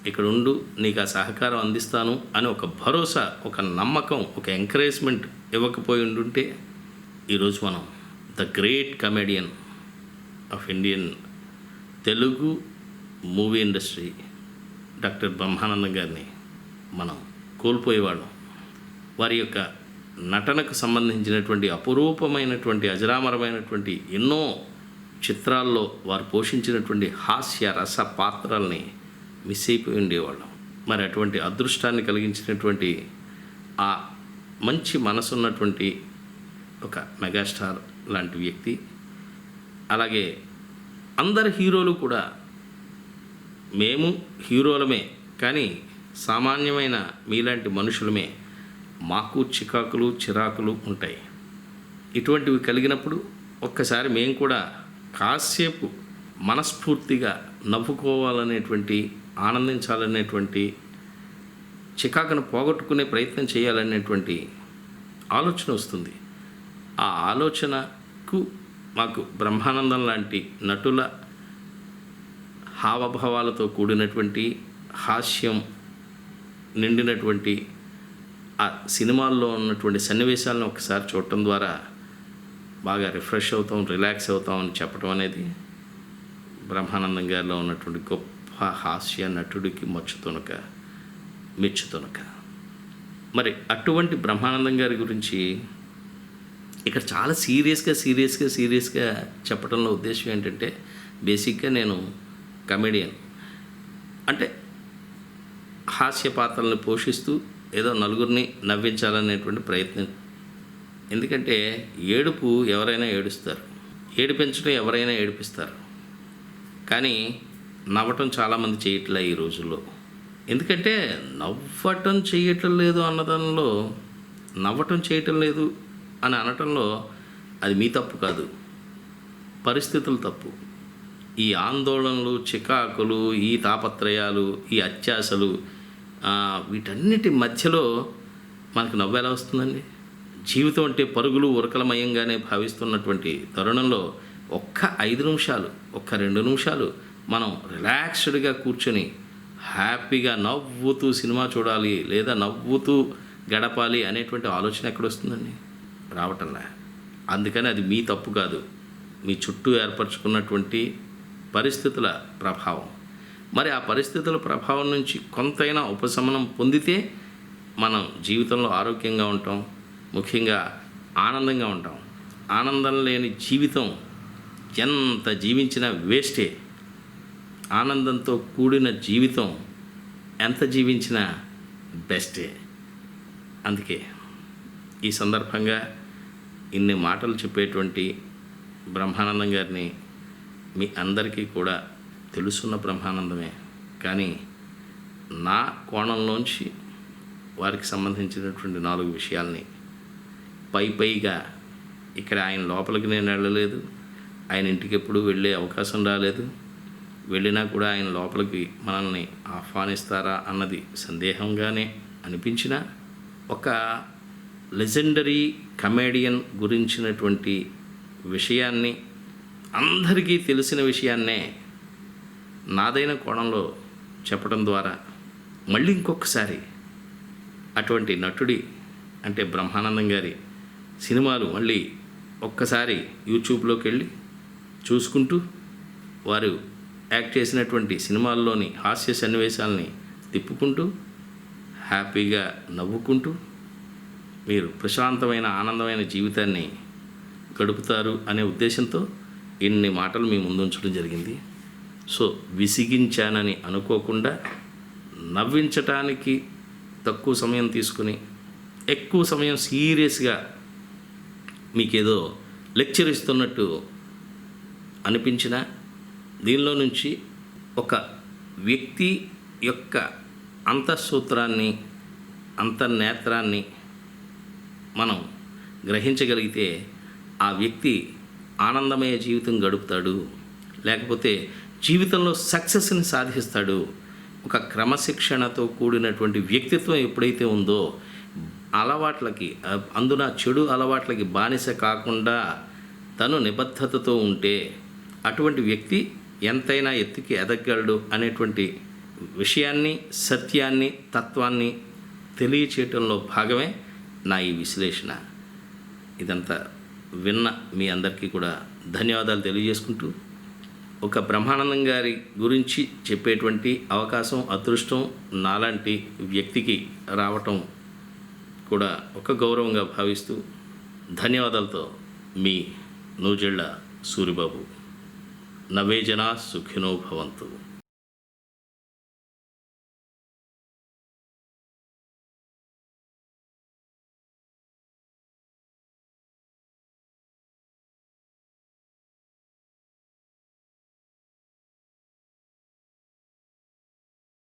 ఇక్కడ ఉండు, నీకు ఆ సహకారం అందిస్తాను అని ఒక భరోసా, ఒక నమ్మకం, ఒక ఎంకరేజ్మెంట్ ఇవ్వకపోయి ఉండుంటే ఈరోజు మనం the great comedian of Indian Telugu movie industry doctor Brahmanandam గారిని మనం కోల్పోయేవాళ్ళం. వారి యొక్క నటనకు సంబంధించినటువంటి అపురూపమైనటువంటి అజరామరమైనటువంటి ఎన్నో చిత్రాల్లో వారు పోషించినటువంటి హాస్య రస పాత్రల్ని మిస్ అయిపోయి ఉండేవాళ్ళం. మరి అటువంటి అదృష్టాన్ని కలిగించినటువంటి ఆ మంచి మనసున్నటువంటి ఒక మెగాస్టార్ లాంటి వ్యక్తి, అలాగే అందరు హీరోలు కూడా మేము హీరోలమే, కానీ సామాన్యమైన మీలాంటి మనుషులమే, మాకు చిరాకులు ఉంటాయి. ఇటువంటివి కలిగినప్పుడు ఒక్కసారి మేము కూడా కాసేపు మనస్ఫూర్తిగా నవ్వుకోవాలనేటువంటి, ఆనందించాలనేటువంటి, చికాకును పోగొట్టుకునే ప్రయత్నం చేయాలనేటువంటి ఆలోచన వస్తుంది. ఆ ఆలోచనకు మాకు బ్రహ్మానందం లాంటి నటుల హావభావాలతో కూడినటువంటి, హాస్యం నిండినటువంటి ఆ సినిమాల్లో ఉన్నటువంటి సన్నివేశాలను ఒకసారి చూడటం ద్వారా బాగా రిఫ్రెష్ అవుతాం, రిలాక్స్ అవుతాం అని చెప్పడం అనేది బ్రహ్మానందం గారిలో ఉన్నటువంటి గొప్ప హాస్య నటుడికి మెచ్చుతునక. మరి అటువంటి బ్రహ్మానందం గారి గురించి ఇక్కడ చాలా సీరియస్గా చెప్పడంలో ఉద్దేశం ఏంటంటే, బేసిక్గా నేను కమెడియన్ అంటే హాస్య పాత్రలను పోషిస్తూ ఏదో నలుగురిని నవ్వించాలనేటువంటి ప్రయత్నం. ఎందుకంటే ఏడుపు ఎవరైనా ఏడుస్తారు, ఏడిపించడం ఎవరైనా ఏడిపిస్తారు, కానీ నవ్వటం చాలామంది చేయట్లే ఈ రోజుల్లో. ఎందుకంటే నవ్వటం చేయటం లేదు అన్నదానిలో, నవ్వటం చేయటం లేదు అని అనటంలో అది మీ తప్పు కాదు, పరిస్థితులు తప్పు. ఈ ఆందోళనలు, చికాకులు, ఈ తాపత్రయాలు, ఈ అత్యాశలు, వీటన్నిటి మధ్యలో మనకు నవ్వు ఎలా వస్తుందండి? జీవితం అంటే పరుగులు ఉరకలమయంగానే భావిస్తున్నటువంటి తరుణంలో ఒక్క 5 నిమిషాలు, ఒక్క 2 నిమిషాలు మనం రిలాక్స్డ్గా కూర్చొని హ్యాపీగా నవ్వుతూ సినిమా చూడాలి, లేదా నవ్వుతూ గడపాలి అనేటువంటి ఆలోచన ఎక్కడొస్తుందండి? రావటంలా. అందుకని అది మీ తప్పు కాదు, మీ చుట్టూ ఏర్పరచుకున్నటువంటి పరిస్థితుల ప్రభావం. మరి ఆ పరిస్థితుల ప్రభావం నుంచి కొంతైనా ఉపశమనం పొందితే మనం జీవితంలో ఆరోగ్యంగా ఉంటాం, ముఖ్యంగా ఆనందంగా ఉంటాం. ఆనందం లేని జీవితం ఎంత జీవించినా వేస్టే. ఆనందంతో కూడిన జీవితం ఎంత జీవించినా బెస్టే. అందుకే ఈ సందర్భంగా ఇన్ని మాటలు చెప్పేటువంటి బ్రహ్మానందం గారిని మీ అందరికీ కూడా తెలుసున్న బ్రహ్మానందమే, కానీ నా కోణంలోంచి వారికి సంబంధించినటువంటి 4 విషయాల్ని పైగా ఇక్కడ ఆయన లోపలికి నేను వెళ్ళలేదు, ఆయన ఇంటికి ఎప్పుడూ వెళ్ళే అవకాశం రాలేదు, వెళ్ళినా కూడా ఆయన లోపలికి మనల్ని ఆహ్వానిస్తారా అన్నది సందేహంగానే అనిపించిన ఒక లెజెండరీ కమేడియన్ గురించినటువంటి విషయాన్ని, అందరికీ తెలిసిన విషయాన్నే నాదైన కోణంలో చెప్పడం ద్వారా మళ్ళీ ఇంకొకసారి అటువంటి నటుడి అంటే బ్రహ్మానందం గారి సినిమాలు మళ్ళీ ఒక్కసారి యూట్యూబ్లోకి వెళ్ళి చూసుకుంటూ వారు యాక్ట్ చేసినటువంటి సినిమాల్లోని హాస్య సన్నివేశాలని తిప్పుకుంటూ హ్యాపీగా నవ్వుకుంటూ మీరు ప్రశాంతమైన ఆనందమైన జీవితాన్ని గడుపుతారు అనే ఉద్దేశంతో ఇన్ని మాటలు మీ ముందుంచడం జరిగింది. సో విసిగించానని అనుకోకుండా నవ్వించటానికి తక్కువ సమయం తీసుకుని ఎక్కువ సమయం సీరియస్గా మీకేదో లెక్చర్ ఇస్తున్నట్టు అనిపించిన దీనిలో నుంచి ఒక వ్యక్తి యొక్క అంతఃసూత్రాన్ని అంతర్నేత్రాన్ని మనం గ్రహించగలిగితే ఆ వ్యక్తి ఆనందమయ జీవితం గడుపుతాడు, లేకపోతే జీవితంలో సక్సెస్ని సాధిస్తాడు. ఒక క్రమశిక్షణతో కూడినటువంటి వ్యక్తిత్వం ఎప్పుడైతే ఉందో అలవాట్లకి అందున చెడు అలవాట్లకి బానిస కాకుండా తను నిబద్ధతతో ఉంటే అటువంటి వ్యక్తి ఎంతైనా ఎత్తుకి ఎదగలడు అనేటువంటి విషయాన్ని, సత్యాన్ని, తత్వాన్ని తెలియచేయటంలో భాగమే నా ఈ విశ్లేషణ. ఇదంతా విన్న మీ అందరికీ కూడా ధన్యవాదాలు తెలియజేసుకుంటూ, ఒక బ్రహ్మానందం గారి గురించి చెప్పేటువంటి అవకాశం, అదృష్టం నాలాంటి వ్యక్తికి రావటం కూడా ఒక గౌరవంగా భావిస్తూ ధన్యవాదాలతో మీ నూజెళ్ళ సూరిబాబు. నవే జనా సుఖినో భవంతు.